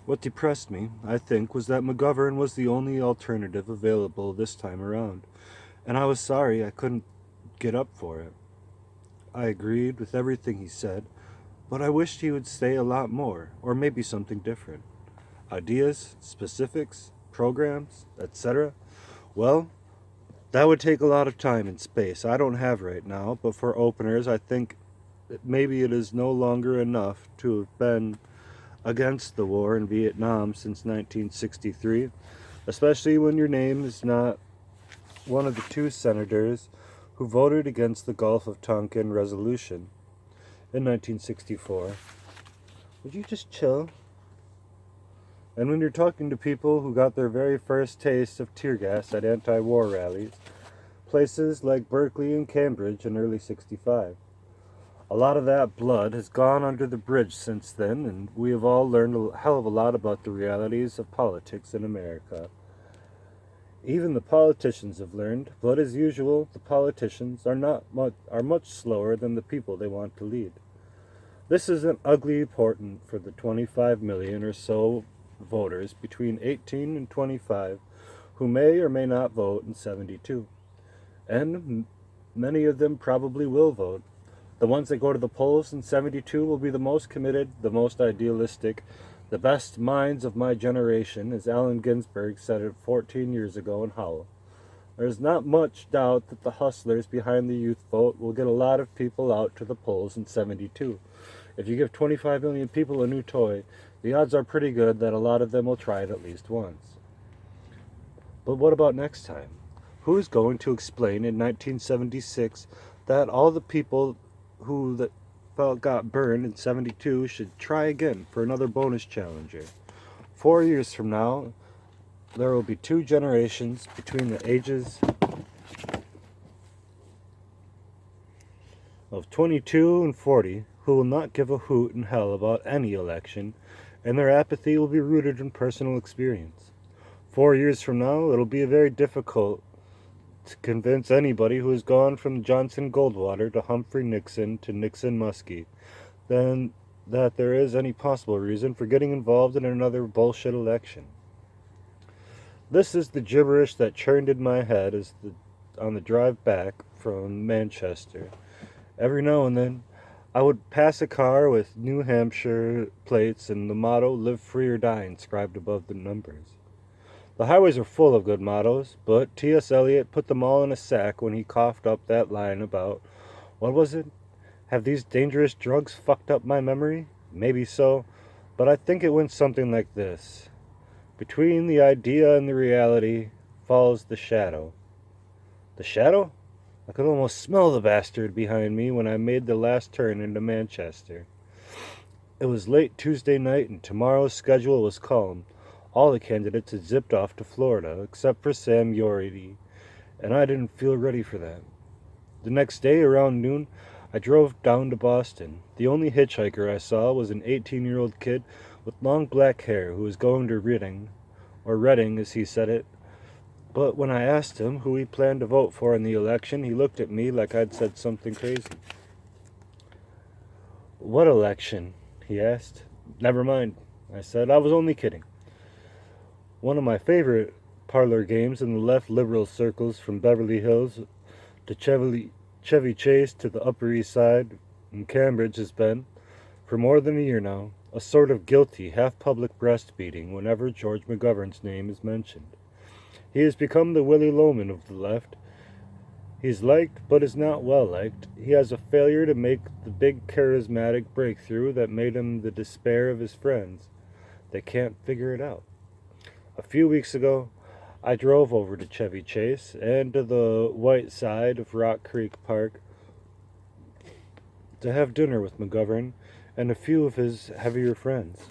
What depressed me, I think, was that McGovern was the only alternative available this time around, and I was sorry I couldn't get up for it. I agreed with everything he said, but I wished he would say a lot more, or maybe something different. Ideas, specifics, programs, etc. Well, that would take a lot of time and space I don't have right now, but for openers, I think that maybe it is no longer enough to have been against the war in Vietnam since 1963, especially when your name is not one of the two senators who voted against the Gulf of Tonkin resolution in 1964. Would you just chill? And when you're talking to people who got their very first taste of tear gas at anti-war rallies, places like Berkeley and Cambridge in early '65. A lot of that blood has gone under the bridge since then, and we have all learned a hell of a lot about the realities of politics in America. Even the politicians have learned, but as usual, the politicians are much slower than the people they want to lead. This is an ugly portent for the 25 million or so voters between 18 and 25 who may or may not vote in '72. And many of them probably will vote. The ones that go to the polls in '72 will be the most committed, the most idealistic, the best minds of my generation, as Allen Ginsberg said it 14 years ago in Howell. There is not much doubt that the hustlers behind the youth vote will get a lot of people out to the polls in '72. If you give 25 million people a new toy, the odds are pretty good that a lot of them will try it at least once. But what about next time? Who is going to explain in 1976 that all the people got burned in 72 should try again for another bonus challenger. 4 years from now, there will be 2 generations between the ages of 22 and 40 who will not give a hoot in hell about any election, and their apathy will be rooted in personal experience. 4 years from now, it'll be very difficult to convince anybody who has gone from Johnson Goldwater to Humphrey Nixon to Nixon Muskie then that there is any possible reason for getting involved in another bullshit election. This is the gibberish that churned in my head on the drive back from Manchester. Every now and then, I would pass a car with New Hampshire plates and the motto, "Live free or die," inscribed above the numbers. The highways are full of good mottos, but T.S. Eliot put them all in a sack when he coughed up that line about, what was it? Have these dangerous drugs fucked up my memory? Maybe so, but I think it went something like this. Between the idea and the reality falls the shadow. The shadow? I could almost smell the bastard behind me when I made the last turn into Manchester. It was late Tuesday night and tomorrow's schedule was calm. All the candidates had zipped off to Florida, except for Sam Yority, and I didn't feel ready for that. The next day, around noon, I drove down to Boston. The only hitchhiker I saw was an 18-year-old kid with long black hair who was going to Reading, or Reading as he said it. But when I asked him who he planned to vote for in the election, he looked at me like I'd said something crazy. "What election?" he asked. "Never mind," I said. I was only kidding. One of my favorite parlor games in the left liberal circles, from Beverly Hills to Chevy Chase to the Upper East Side in Cambridge, has been, for more than a year now, a sort of guilty, half-public breast-beating whenever George McGovern's name is mentioned. He has become the Willy Loman of the left. He's liked, but is not well liked. He has a failure to make the big charismatic breakthrough that made him the despair of his friends. They can't figure it out. A few weeks ago, I drove over to Chevy Chase and to the white side of Rock Creek Park to have dinner with McGovern and a few of his heavier friends.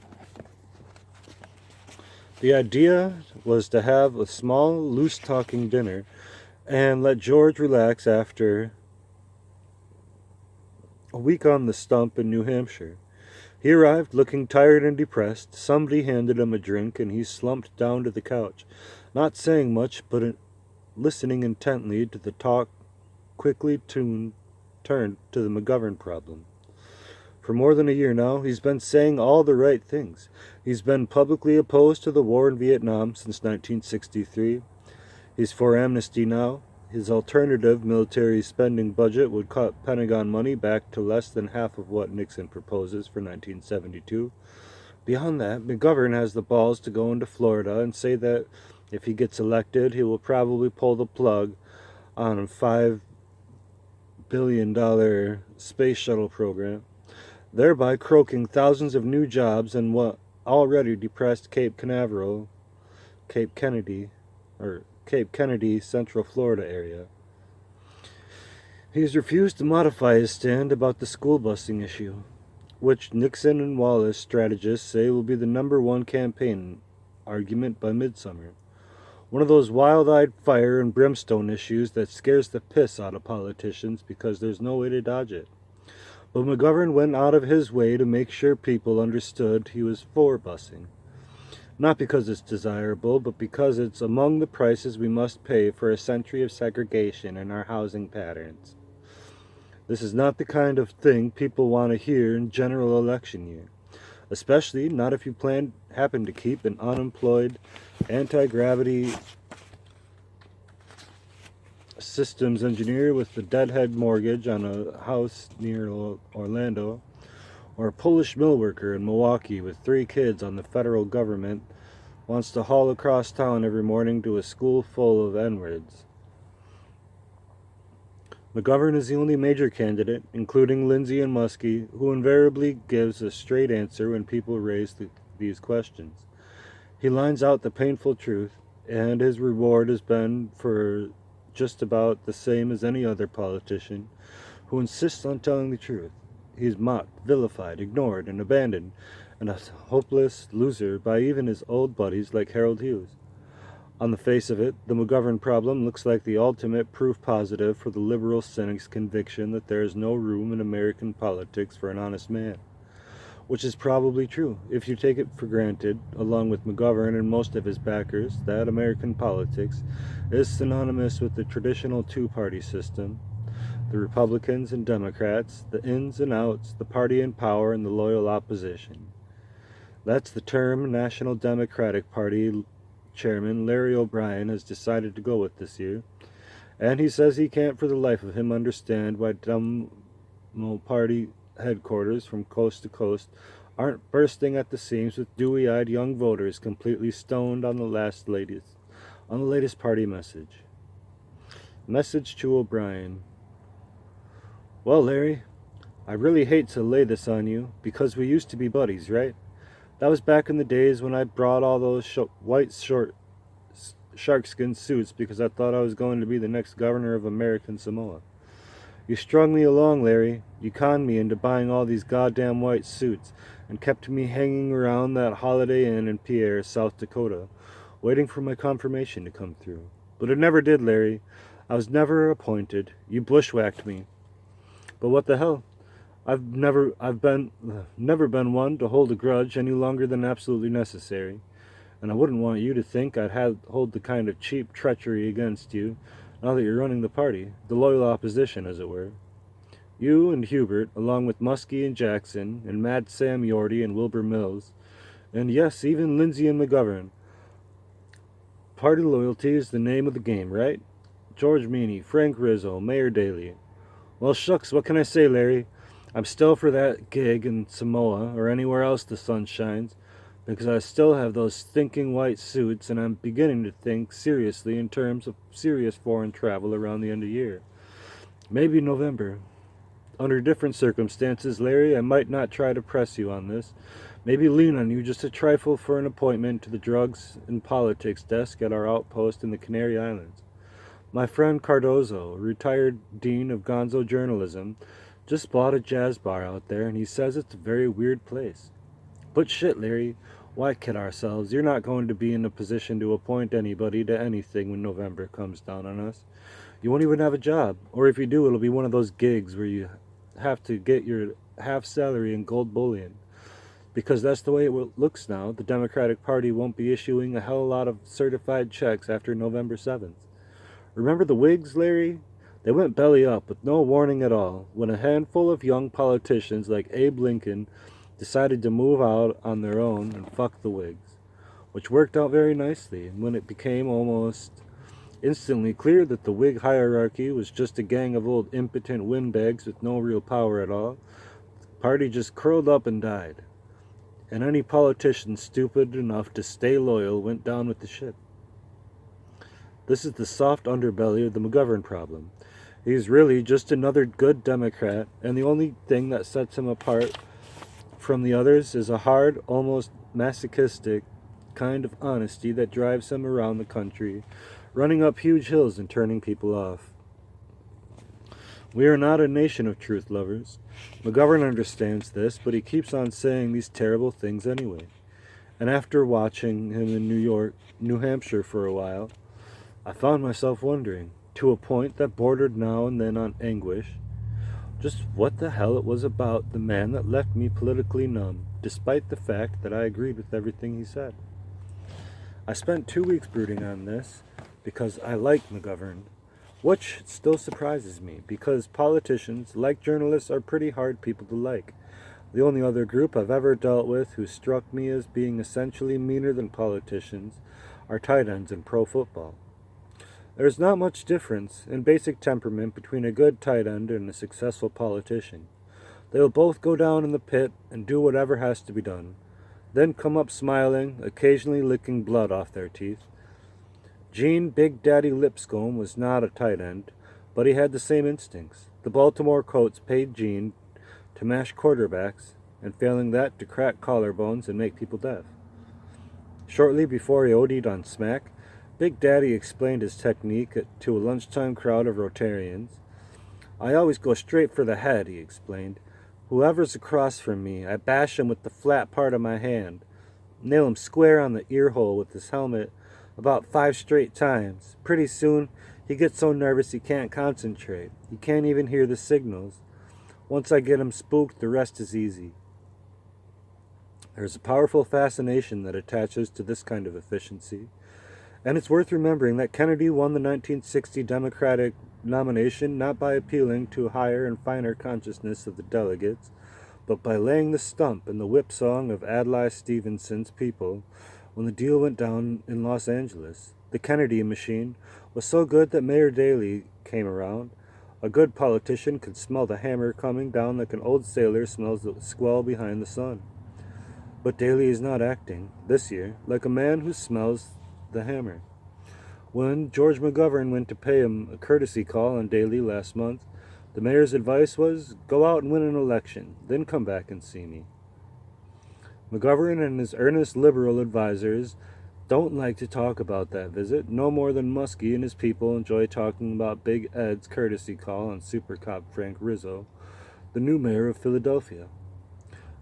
The idea was to have a small, loose-talking dinner and let George relax after a week on the stump in New Hampshire. He arrived looking tired and depressed. Somebody handed him a drink, and he slumped down to the couch, not saying much, but listening intently to the talk quickly turned to the McGovern problem. For more than a year now, he's been saying all the right things. He's been publicly opposed to the war in Vietnam since 1963. He's for amnesty now. His alternative military spending budget would cut Pentagon money back to less than half of what Nixon proposes for 1972. Beyond that, McGovern has the balls to go into Florida and say that if he gets elected, he will probably pull the plug on a $5 billion space shuttle program, thereby croaking thousands of new jobs in what already depressed Cape Kennedy, Central Florida area. He has refused to modify his stand about the school busing issue, which Nixon and Wallace strategists say will be the #1 campaign argument by midsummer. One of those wild-eyed fire and brimstone issues that scares the piss out of politicians because there's no way to dodge it. But McGovern went out of his way to make sure people understood he was for busing. Not because it's desirable, but because it's among the prices we must pay for a century of segregation in our housing patterns. This is not the kind of thing people want to hear in general election year, especially not if you happen to keep an unemployed, anti-gravity systems engineer with a deadhead mortgage on a house near Orlando, or a Polish mill worker in Milwaukee with 3 kids on the federal government wants to haul across town every morning to a school full of N-words. McGovern is the only major candidate, including Lindsay and Muskie, who invariably gives a straight answer when people raise these questions. He lines out the painful truth, and his reward has been for just about the same as any other politician who insists on telling the truth. he's mocked, vilified, ignored, and abandoned, and a hopeless loser by even his old buddies like Harold Hughes. On the face of it, the McGovern problem looks like the ultimate proof positive for the liberal cynic's conviction that there is no room in American politics for an honest man. Which is probably true, if you take it for granted, along with McGovern and most of his backers, that American politics is synonymous with the traditional two-party system, the Republicans and Democrats, the ins and outs, the party in power, and the loyal opposition. That's the term National Democratic Party Chairman Larry O'Brien has decided to go with this year, and he says he can't for the life of him understand why party headquarters from coast to coast aren't bursting at the seams with dewy-eyed young voters completely stoned on the latest party message. Message to O'Brien. Well, Larry, I really hate to lay this on you, because we used to be buddies, right? That was back in the days when I brought all those white short sharkskin suits because I thought I was going to be the next governor of American Samoa. You strung me along, Larry. You conned me into buying all these goddamn white suits and kept me hanging around that Holiday Inn in Pierre, South Dakota, waiting for my confirmation to come through. But it never did, Larry. I was never appointed. You bushwhacked me. But what the hell? I've never been one to hold a grudge any longer than absolutely necessary, and I wouldn't want you to think I'd hold the kind of cheap treachery against you now that you're running the party, the loyal opposition, as it were. You and Hubert, along with Muskie and Jackson, and Mad Sam Yorty and Wilbur Mills, and yes, even Lindsay and McGovern. Party loyalty is the name of the game, right? George Meany, Frank Rizzo, Mayor Daley. Well, shucks, what can I say, Larry? I'm still for that gig in Samoa or anywhere else the sun shines, because I still have those stinking white suits, and I'm beginning to think seriously in terms of serious foreign travel around the end of the year. Maybe November. Under different circumstances, Larry, I might not try to press you on this. Maybe lean on you just a trifle for an appointment to the drugs and politics desk at our outpost in the Canary Islands. My friend Cardozo, retired dean of gonzo journalism, just bought a jazz bar out there, and he says it's a very weird place. But shit, Larry, why kid ourselves? You're not going to be in a position to appoint anybody to anything when November comes down on us. You won't even have a job, or if you do, it'll be one of those gigs where you have to get your half salary in gold bullion. Because that's the way it looks now. The Democratic Party won't be issuing a hell of a lot of certified checks after November 7th. Remember the Whigs, Larry? They went belly up with no warning at all when a handful of young politicians like Abe Lincoln decided to move out on their own and fuck the Whigs, which worked out very nicely. And when it became almost instantly clear that the Whig hierarchy was just a gang of old impotent windbags with no real power at all, the party just curled up and died. And any politician stupid enough to stay loyal went down with the ship. This is the soft underbelly of the McGovern problem. He's really just another good Democrat, and the only thing that sets him apart from the others is a hard, almost masochistic kind of honesty that drives him around the country, running up huge hills and turning people off. We are not a nation of truth lovers. McGovern understands this, but he keeps on saying these terrible things anyway. And after watching him in New Hampshire for a while, I found myself wondering, to a point that bordered now and then on anguish, just what the hell it was about the man that left me politically numb, despite the fact that I agreed with everything he said. I spent 2 weeks brooding on this because I like McGovern, which still surprises me, because politicians, like journalists, are pretty hard people to like. The only other group I've ever dealt with who struck me as being essentially meaner than politicians are tight ends in pro football. There's not much difference in basic temperament between a good tight end and a successful politician. They'll both go down in the pit and do whatever has to be done, then come up smiling, occasionally licking blood off their teeth. Gene Big Daddy Lipscomb was not a tight end, but he had the same instincts. The Baltimore Colts paid Gene to mash quarterbacks, and failing that, to crack collarbones and make people deaf. Shortly before he OD'd on smack, Big Daddy explained his technique to a lunchtime crowd of Rotarians. I always go straight for the head, he explained. Whoever's across from me, I bash him with the flat part of my hand, nail him square on the ear hole with his helmet about 5 straight times. Pretty soon, he gets so nervous he can't concentrate. He can't even hear the signals. Once I get him spooked, the rest is easy. There's a powerful fascination that attaches to this kind of efficiency. And it's worth remembering that Kennedy won the 1960 Democratic nomination not by appealing to a higher and finer consciousness of the delegates, but by laying the stump in the whip song of Adlai Stevenson's people when the deal went down in Los Angeles. The Kennedy machine was so good that Mayor Daley came around. A good politician could smell the hammer coming down like an old sailor smells the squall behind the sun. But Daley is not acting, this year, like a man who smells the hammer. When George McGovern went to pay him a courtesy call on Daley last month, the mayor's advice was, go out and win an election, then come back and see me. McGovern and his earnest liberal advisors don't like to talk about that visit, no more than Muskie and his people enjoy talking about Big Ed's courtesy call on Super Cop Frank Rizzo, the new mayor of Philadelphia.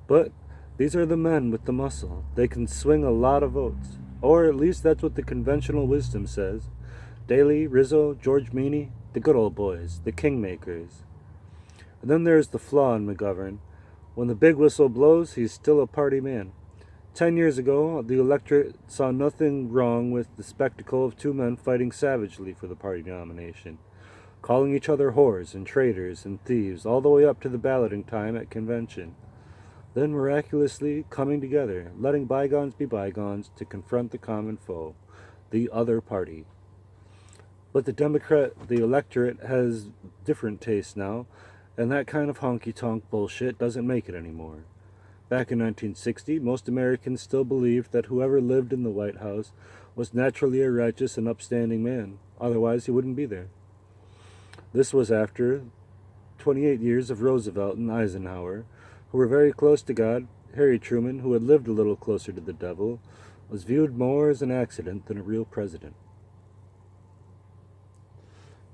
But these are the men with the muscle. They can swing a lot of votes. Or at least that's what the conventional wisdom says. Daley, Rizzo, George Meany, the good old boys, the kingmakers. And then there's the flaw in McGovern. When the big whistle blows, he's still a party man. 10 years ago, the electorate saw nothing wrong with the spectacle of two men fighting savagely for the party nomination, calling each other whores and traitors and thieves all the way up to the balloting time at convention. Then miraculously coming together, letting bygones be bygones to confront the common foe, the other party. But the electorate has different tastes now, and that kind of honky-tonk bullshit doesn't make it anymore. Back in 1960, most Americans still believed that whoever lived in the White House was naturally a righteous and upstanding man, otherwise he wouldn't be there. This was after 28 years of Roosevelt and Eisenhower, who were very close to God. Harry Truman, who had lived a little closer to the devil, was viewed more as an accident than a real president.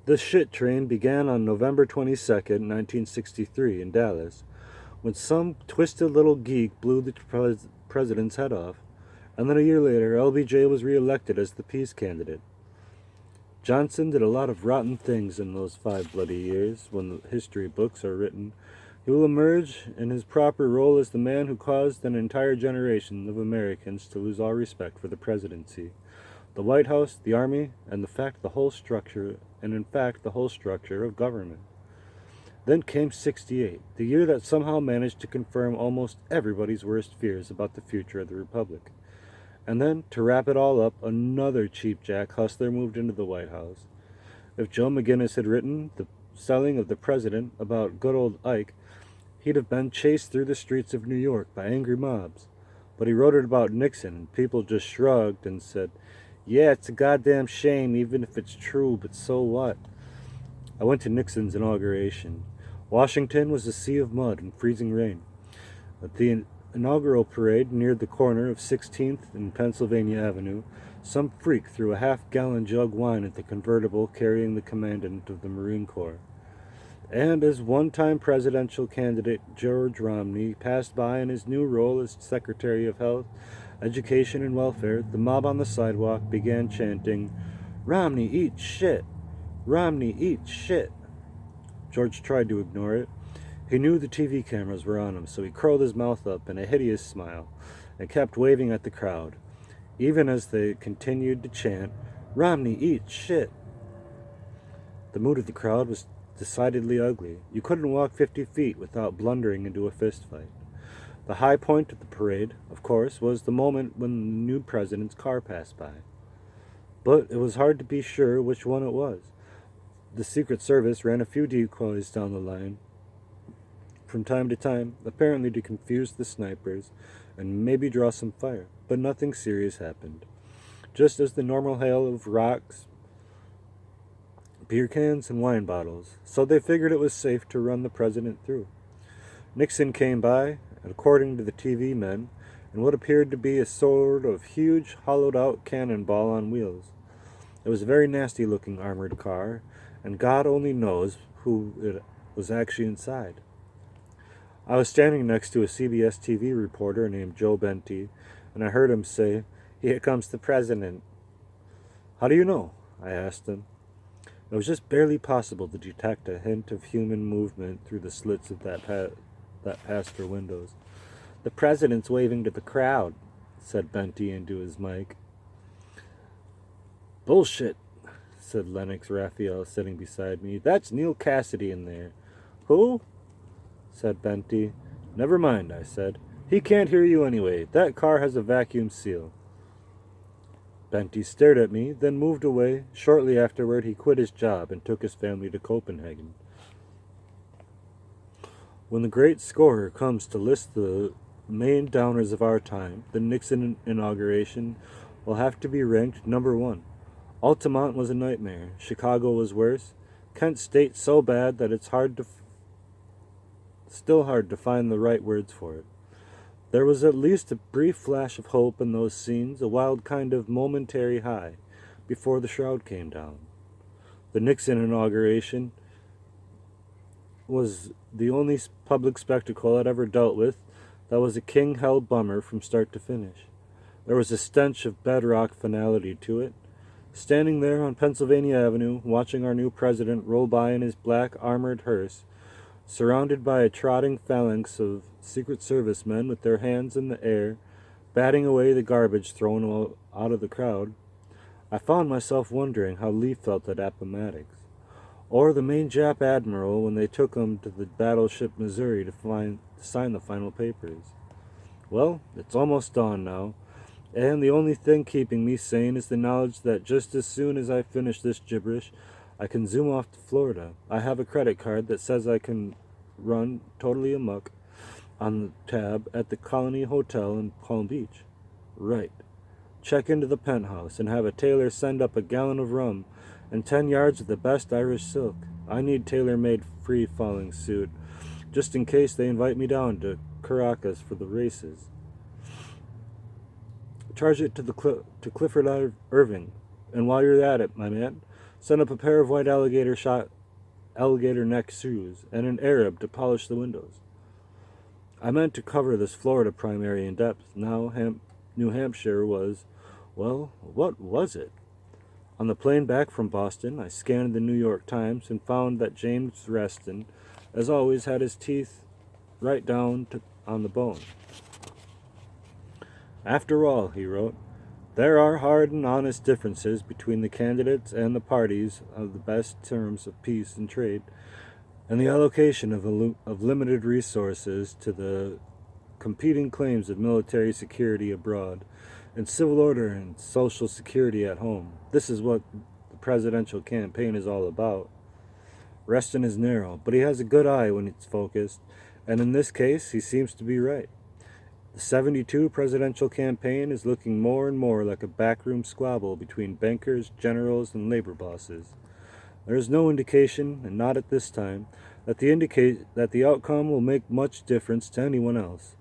This shit train began on November 22nd, 1963, in Dallas, when some twisted little geek blew the president's head off, and then a year later, LBJ was re-elected as the peace candidate. Johnson did a lot of rotten things in those 5 bloody years. When the history books are written, he will emerge in his proper role as the man who caused an entire generation of Americans to lose all respect for the presidency, the White House, the Army, and the whole structure of government. Then came 68, the year that somehow managed to confirm almost everybody's worst fears about the future of the Republic. And then, to wrap it all up, another cheapjack hustler moved into the White House. If Joe McGinnis had written The Selling of the President about good old Ike, he'd have been chased through the streets of New York by angry mobs. But he wrote it about Nixon, and people just shrugged and said, yeah, it's a goddamn shame, even if it's true, but so what? I went to Nixon's inauguration. Washington was a sea of mud and freezing rain. At the inaugural parade neared the corner of 16th and Pennsylvania Avenue, some freak threw a half-gallon jug wine at the convertible carrying the commandant of the Marine Corps. And as one-time presidential candidate George Romney passed by in his new role as Secretary of Health, Education and Welfare, the mob on the sidewalk began chanting, "Romney eats shit! Romney eats shit!" George tried to ignore it. He knew the TV cameras were on him, so he curled his mouth up in a hideous smile and kept waving at the crowd, even as they continued to chant, "Romney eats shit!" The mood of the crowd was decidedly ugly. You couldn't walk 50 feet without blundering into a fistfight. The high point of the parade, of course, was the moment when the new president's car passed by. But it was hard to be sure which one it was. The Secret Service ran a few decoys down the line from time to time, apparently to confuse the snipers and maybe draw some fire, but nothing serious happened. Just as the normal hail of rocks, beer cans, and wine bottles, so they figured it was safe to run the president through. Nixon came by, and according to the TV men, in what appeared to be a sort of huge, hollowed-out cannonball on wheels. It was a very nasty-looking armored car, and God only knows who it was actually inside. I was standing next to a CBS TV reporter named Joe Benty, and I heard him say, "Here comes the president." "How do you know?" I asked him. It was just barely possible to detect a hint of human movement through the slits of that passed through windows. "The president's waving to the crowd," said Benty into his mic. "Bullshit," said Lennox Raphael, sitting beside me. "That's Neil Cassidy in there." "Who?" said Benty. "Never mind," I said. "He can't hear you anyway. That car has a vacuum seal." Benty stared at me, then moved away. Shortly afterward, he quit his job and took his family to Copenhagen. When the great scorer comes to list the main downers of our time, the Nixon inauguration will have to be ranked number 1. Altamont was a nightmare. Chicago was worse. Kent State so bad that it's still hard to find the right words for it. There was at least a brief flash of hope in those scenes, a wild kind of momentary high, before the shroud came down. The Nixon inauguration was the only public spectacle I'd ever dealt with that was a king-hell bummer from start to finish. There was a stench of bedrock finality to it. Standing there on Pennsylvania Avenue, watching our new president roll by in his black armored hearse, surrounded by a trotting phalanx of Secret Service men with their hands in the air, batting away the garbage thrown out of the crowd, I found myself wondering how Lee felt at Appomattox, or the main Jap admiral when they took him to the battleship Missouri to sign the final papers. Well, it's almost dawn now, and the only thing keeping me sane is the knowledge that just as soon as I finish this gibberish, I can zoom off to Florida. I have a credit card that says I can run totally amok on the tab at the Colony Hotel in Palm Beach. Right. Check into the penthouse and have a tailor send up a gallon of rum and 10 yards of the best Irish silk. I need tailor-made free-falling suit, just in case they invite me down to Caracas for the races. Charge it to Clifford Irving, and while you're at it, my man, send up a pair of white alligator neck shoes and an Arab to polish the windows. I meant to cover this Florida primary in depth. Now New Hampshire was, well, what was it? On the plane back from Boston, I scanned the New York Times and found that James Reston, as always, had his teeth right down on the bone. After all, he wrote, there are hard and honest differences between the candidates and the parties of the best terms of peace and trade, and the allocation of limited resources to the competing claims of military security abroad and civil order and social security at home. This is what the presidential campaign is all about. Reston is narrow, but he has a good eye when it's focused, and in this case, he seems to be right. The 72 presidential campaign is looking more and more like a backroom squabble between bankers, generals, and labor bosses. There is no indication, and not at this time, that the outcome will make much difference to anyone else.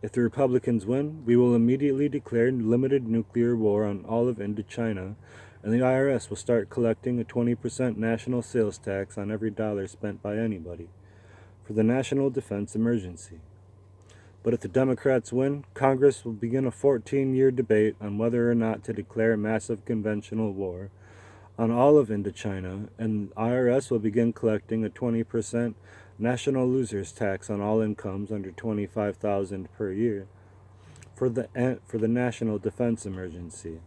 If the Republicans win, we will immediately declare limited nuclear war on all of Indochina, and the IRS will start collecting a 20% national sales tax on every dollar spent by anybody for the national defense emergency. But if the Democrats win, Congress will begin a 14-year debate on whether or not to declare a massive conventional war on all of Indochina, and the IRS will begin collecting a 20% national losers tax on all incomes under $25,000 per year for the national defense emergency.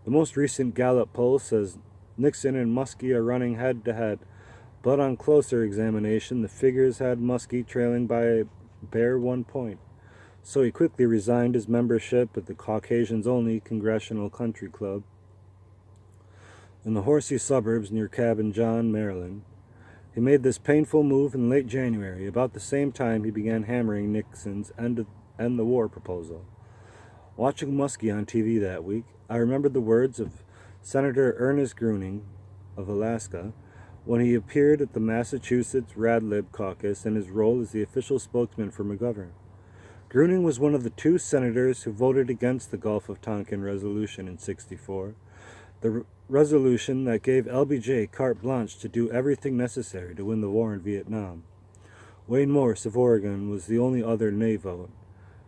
The most recent Gallup poll says Nixon and Muskie are running head-to-head, but on closer examination, the figures had Muskie trailing by a bare 1 point. So he quickly resigned his membership at the Caucasians-only Congressional Country Club in the horsey suburbs near Cabin John, Maryland. He made this painful move in late January, about the same time he began hammering Nixon's end the war proposal. Watching Muskie on TV that week, I remembered the words of Senator Ernest Gruening of Alaska when he appeared at the Massachusetts Radlib caucus in his role as the official spokesman for McGovern. Gruening was one of the 2 senators who voted against the Gulf of Tonkin resolution in '64, the resolution that gave LBJ carte blanche to do everything necessary to win the war in Vietnam. Wayne Morse of Oregon was the only other nay vote,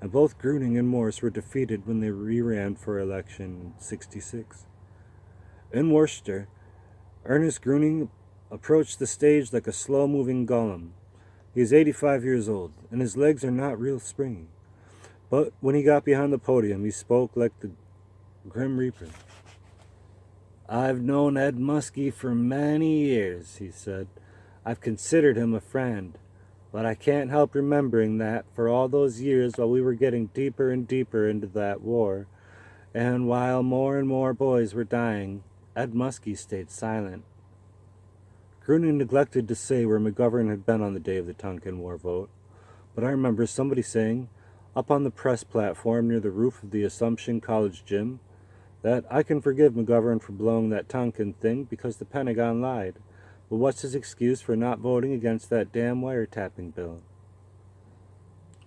and both Gruning and Morse were defeated when they re-ran for election in '66. In Worcester, Ernest Gruning approached the stage like a slow-moving golem. He is 85 years old, and his legs are not real springy. But when he got behind the podium, he spoke like the Grim Reaper. "I've known Ed Muskie for many years," he said. "I've considered him a friend. But I can't help remembering that for all those years while we were getting deeper and deeper into that war, and while more and more boys were dying, Ed Muskie stayed silent." Gruning neglected to say where McGovern had been on the day of the Tonkin War vote, but I remember somebody saying, up on the press platform near the roof of the Assumption College gym, that I can forgive McGovern for blowing that Tonkin thing because the Pentagon lied. But what's his excuse for not voting against that damn wiretapping bill?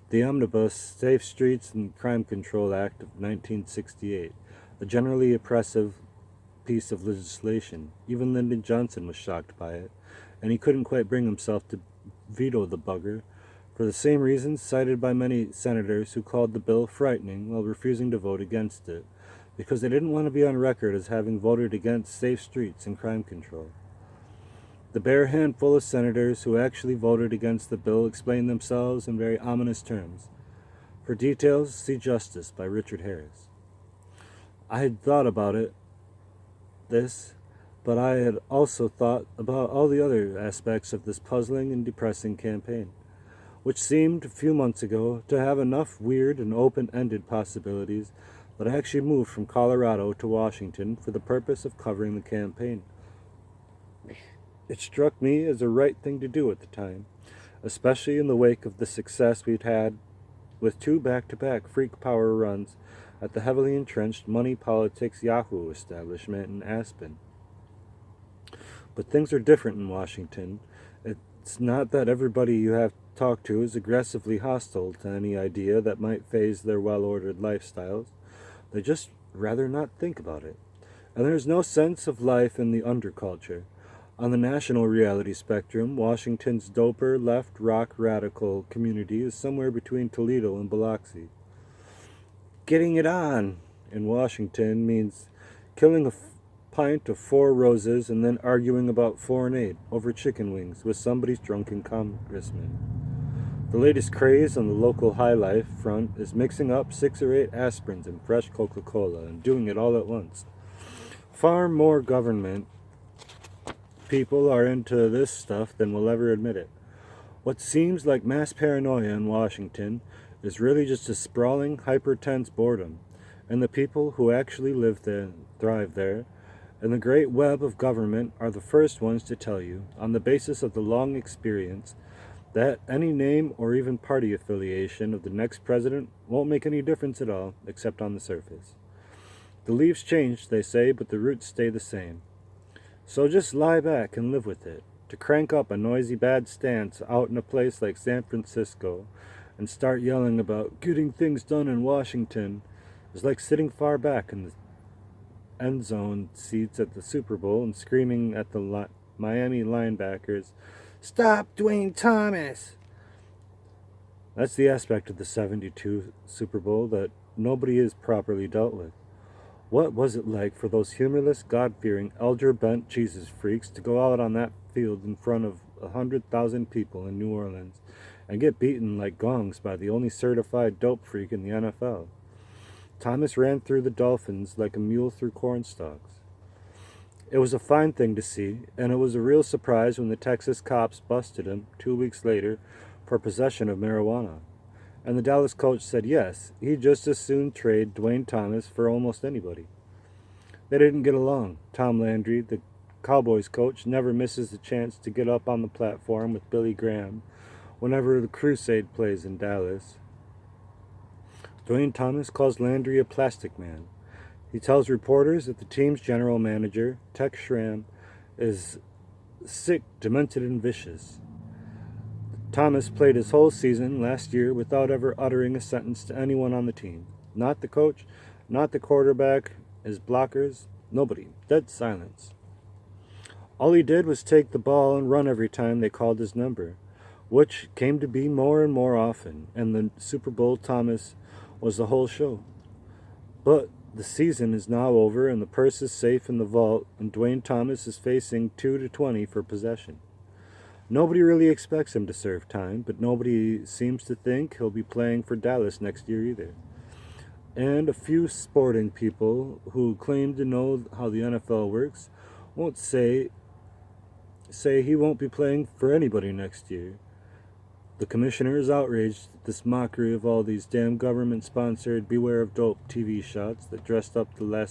The Omnibus Safe Streets and Crime Control Act of 1968, a generally oppressive piece of legislation. Even Lyndon Johnson was shocked by it, and he couldn't quite bring himself to veto the bugger, for the same reasons cited by many senators who called the bill frightening while refusing to vote against it, because they didn't want to be on record as having voted against safe streets and crime control. The bare handful of senators who actually voted against the bill explained themselves in very ominous terms. For details, see Justice by Richard Harris. I had thought about this, but I had also thought about all the other aspects of this puzzling and depressing campaign, which seemed a few months ago to have enough weird and open-ended possibilities that I actually moved from Colorado to Washington for the purpose of covering the campaign. It struck me as the right thing to do at the time, especially in the wake of the success we'd had with 2 back-to-back freak power runs at the heavily entrenched money politics Yahoo establishment in Aspen. But things are different in Washington. It's not that everybody you have talked to is aggressively hostile to any idea that might phase their well-ordered lifestyles. They just rather not think about it. And there's no sense of life in the underculture. On the national reality spectrum, Washington's doper left rock radical community is somewhere between Toledo and Biloxi. Getting it on in Washington means killing a pint of 4 roses and then arguing about foreign aid over chicken wings with somebody's drunken congressman. The latest craze on the local high life front is mixing up 6 or 8 aspirins and fresh Coca-Cola and doing it all at once. Far more government people are into this stuff than will ever admit it. What seems like mass paranoia in Washington is really just a sprawling, hyper-tense boredom, and the people who actually live there, thrive there, and the great web of government are the first ones to tell you, on the basis of the long experience, that any name or even party affiliation of the next president won't make any difference at all, except on the surface. The leaves change, they say, but the roots stay the same. So just lie back and live with it. To crank up a noisy bad stance out in a place like San Francisco and start yelling about getting things done in Washington is like sitting far back in the end zone seats at the Super Bowl and screaming at the Miami linebackers, "Stop Dwayne Thomas!" That's the aspect of the '72 Super Bowl that nobody has properly dealt with. What was it like for those humorless, God-fearing, elder-bent Jesus freaks to go out on that field in front of 100,000 people in New Orleans and get beaten like gongs by the only certified dope freak in the NFL? Thomas ran through the Dolphins like a mule through corn stalks. It was a fine thing to see, and it was a real surprise when the Texas cops busted him 2 weeks later for possession of marijuana. And the Dallas coach said yes, he'd just as soon trade Dwayne Thomas for almost anybody. They didn't get along. Tom Landry, the Cowboys coach, never misses a chance to get up on the platform with Billy Graham whenever the Crusade plays in Dallas. Dwayne Thomas calls Landry a plastic man. He tells reporters that the team's general manager, Tex Schramm, is sick, demented, and vicious. Thomas played his whole season last year without ever uttering a sentence to anyone on the team. Not the coach, not the quarterback, his blockers, nobody. Dead silence. All he did was take the ball and run every time they called his number. which came to be more and more often, and the Super Bowl Thomas was the whole show. But the season is now over, and the purse is safe in the vault, and Dwayne Thomas is facing 2-20 for possession. Nobody really expects him to serve time, but nobody seems to think he'll be playing for Dallas next year either. And a few sporting people who claim to know how the NFL works won't say he won't be playing for anybody next year. The commissioner is outraged at this mockery of all these damn government-sponsored beware of dope TV shots that dressed up the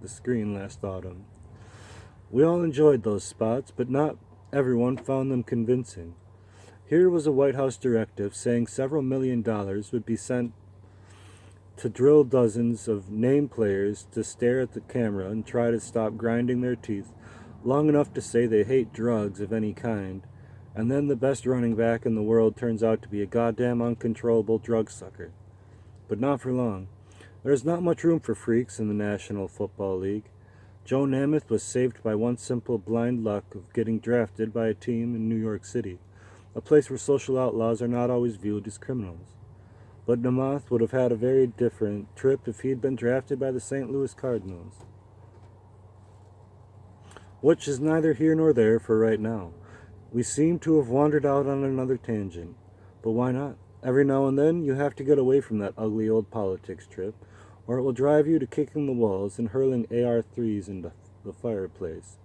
screen last autumn. We all enjoyed those spots, but not everyone found them convincing. Here was a White House directive saying several $1 million would be sent to drill dozens of name players to stare at the camera and try to stop grinding their teeth long enough to say they hate drugs of any kind, and then the best running back in the world turns out to be a goddamn uncontrollable drug sucker. But not for long. There's not much room for freaks in the National Football League. Joe Namath was saved by one simple blind luck of getting drafted by a team in New York City, a place where social outlaws are not always viewed as criminals. But Namath would have had a very different trip if he'd been drafted by the St. Louis Cardinals. Which is neither here nor there for right now. We seem to have wandered out on another tangent. But why not? Every now and then you have to get away from that ugly old politics trip, or it will drive you to kicking the walls and hurling AR-3s into the fireplace.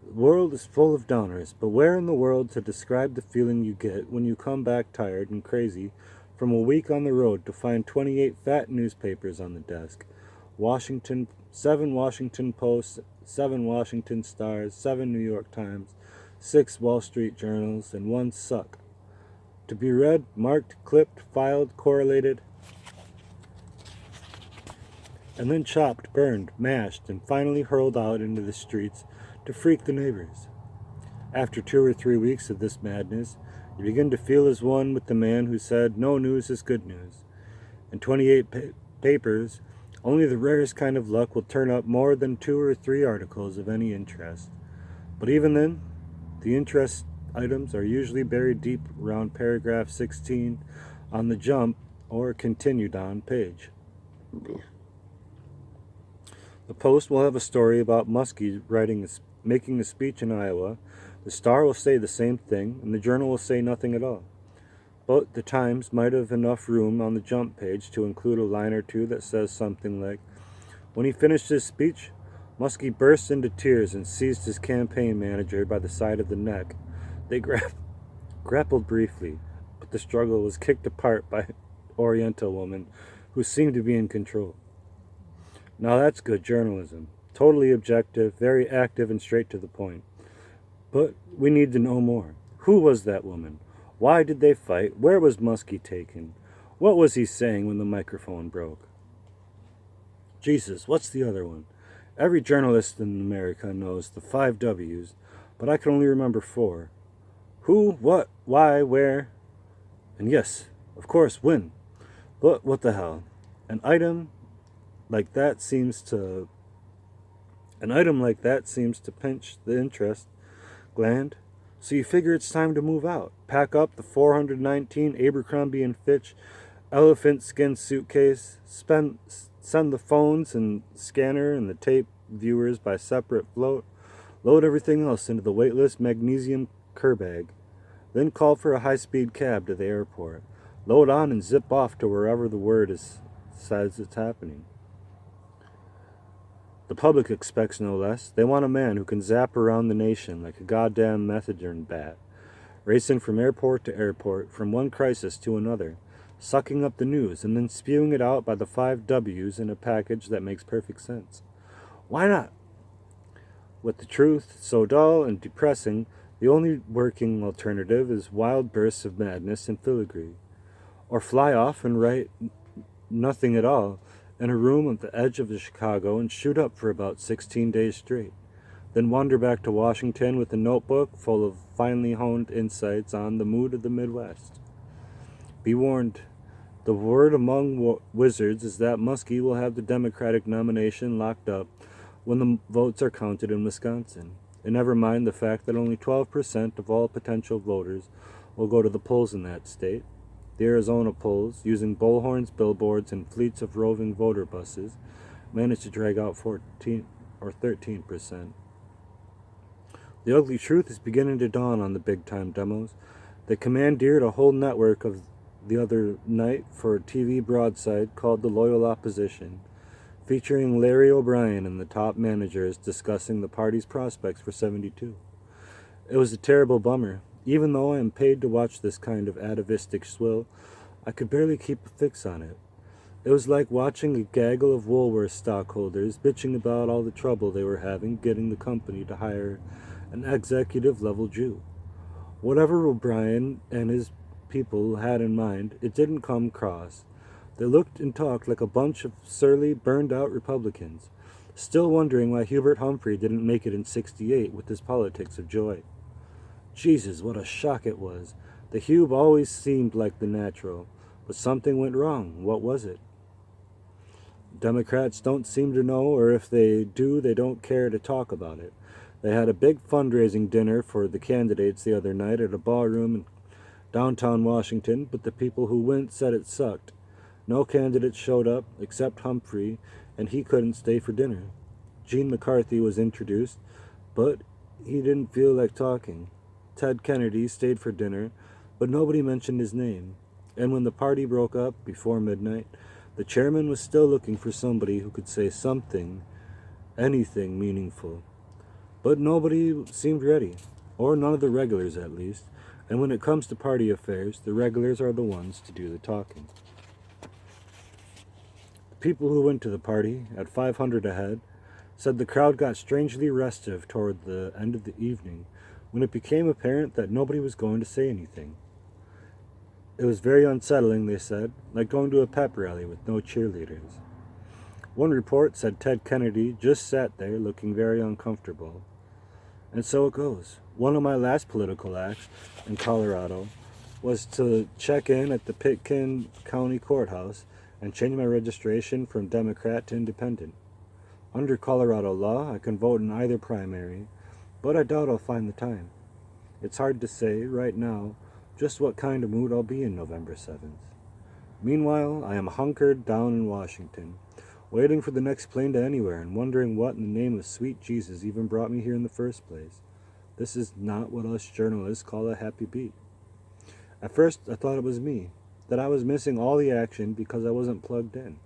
The world is full of downers, but where in the world to describe the feeling you get when you come back tired and crazy from a week on the road to find 28 fat newspapers on the desk, 7 Washington Posts, 7 Washington Stars, 7 New York Times, 6 Wall Street Journals, and 1 Suck. To be read, marked, clipped, filed, correlated, and then chopped, burned, mashed, and finally hurled out into the streets to freak the neighbors. After 2 or 3 weeks of this madness, you begin to feel as one with the man who said, "No news is good news." In 28 papers, only the rarest kind of luck will turn up more than 2 or 3 articles of any interest. But even then, the interest items are usually buried deep around paragraph 16 on the jump or continued on page. The Post will have a story about Muskie making a speech in Iowa. The Star will say the same thing, and the Journal will say nothing at all. But the Times might have enough room on the jump page to include a line or two that says something like, "When he finished his speech, Muskie burst into tears and seized his campaign manager by the side of the neck. They grappled briefly, but the struggle was kicked apart by an Oriental woman who seemed to be in control." Now that's good journalism. Totally objective, very active, and straight to the point. But we need to know more. Who was that woman? Why did they fight? Where was Muskie taken? What was he saying when the microphone broke? Jesus, what's the other one? Every journalist in America knows the 5 W's, but I can only remember 4. Who, what, why, where, and yes, of course, when. But what the hell? An item like that seems to pinch the interest gland, so you figure it's time to move out. Pack up the 419 Abercrombie and Fitch elephant skin suitcase, send the phones and scanner and the tape viewers by separate float, load everything else into the weightless magnesium bag, then call for a high-speed cab to the airport, load on and zip off to wherever the word says it's happening. The public expects no less. They want a man who can zap around the nation like a goddamn methadone bat, racing from airport to airport, from one crisis to another, sucking up the news and then spewing it out by the 5 W's in a package that makes perfect sense. Why not? With the truth so dull and depressing, the only working alternative is wild bursts of madness and filigree. Or fly off and write nothing at all in a room at the edge of Chicago and shoot up for about 16 days straight. Then wander back to Washington with a notebook full of finely honed insights on the mood of the Midwest. Be warned, the word among wizards is that Muskie will have the Democratic nomination locked up when the votes are counted in Wisconsin. And never mind the fact that only 12% of all potential voters will go to the polls in that state. The Arizona polls, using bullhorns, billboards, and fleets of roving voter buses, managed to drag out 14 or 13%. The ugly truth is beginning to dawn on the big-time demos. They commandeered a whole network of the other night for a TV broadside called The Loyal Opposition, featuring Larry O'Brien and the top managers discussing the party's prospects for 72. It was a terrible bummer. Even though I am paid to watch this kind of atavistic swill, I could barely keep a fix on it. It was like watching a gaggle of Woolworth stockholders bitching about all the trouble they were having getting the company to hire an executive-level Jew. Whatever O'Brien and his people had in mind, it didn't come across. They looked and talked like a bunch of surly, burned-out Republicans, still wondering why Hubert Humphrey didn't make it in '68 with his politics of joy. Jesus, what a shock it was. The Hube always seemed like the natural, but something went wrong. What was it? Democrats don't seem to know, or if they do, they don't care to talk about it. They had a big fundraising dinner for the candidates the other night at a ballroom in downtown Washington, but the people who went said it sucked. No candidates showed up, except Humphrey, and he couldn't stay for dinner. Gene McCarthy was introduced, but he didn't feel like talking. Ted Kennedy stayed for dinner, but nobody mentioned his name. And when the party broke up before midnight, the chairman was still looking for somebody who could say something, anything meaningful. But nobody seemed ready, or none of the regulars at least, and when it comes to party affairs, the regulars are the ones to do the talking. The people who went to the party, at 500 a head, said the crowd got strangely restive toward the end of the evening, when it became apparent that nobody was going to say anything. It was very unsettling, they said, like going to a pep rally with no cheerleaders. One report said Ted Kennedy just sat there looking very uncomfortable. And so it goes. One of my last political acts in Colorado was to check in at the Pitkin County Courthouse and change my registration from Democrat to Independent. Under Colorado law, I can vote in either primary, but I doubt I'll find the time. It's hard to say, right now, just what kind of mood I'll be in November 7th. Meanwhile, I am hunkered down in Washington, waiting for the next plane to anywhere and wondering what in the name of sweet Jesus even brought me here in the first place. This is not what us journalists call a happy beat. At first, I thought it was me, that I was missing all the action because I wasn't plugged in.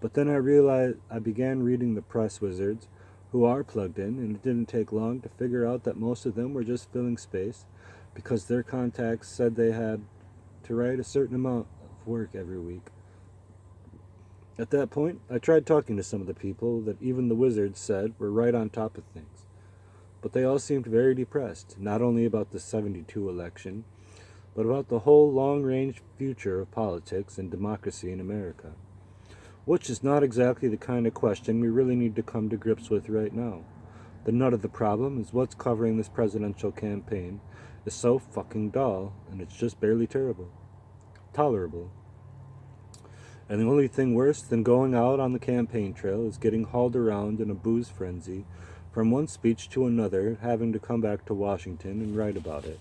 But then I realized I began reading the press wizards, who are plugged in, and it didn't take long to figure out that most of them were just filling space because their contacts said they had to write a certain amount of work every week. At that point, I tried talking to some of the people that even the wizards said were right on top of things. But they all seemed very depressed, not only about the '72 election, but about the whole long-range future of politics and democracy in America. Which is not exactly the kind of question we really need to come to grips with right now. The nut of the problem is what's covering this presidential campaign is so fucking dull, and it's just barely tolerable. And the only thing worse than going out on the campaign trail is getting hauled around in a booze frenzy from one speech to another, having to come back to Washington and write about it.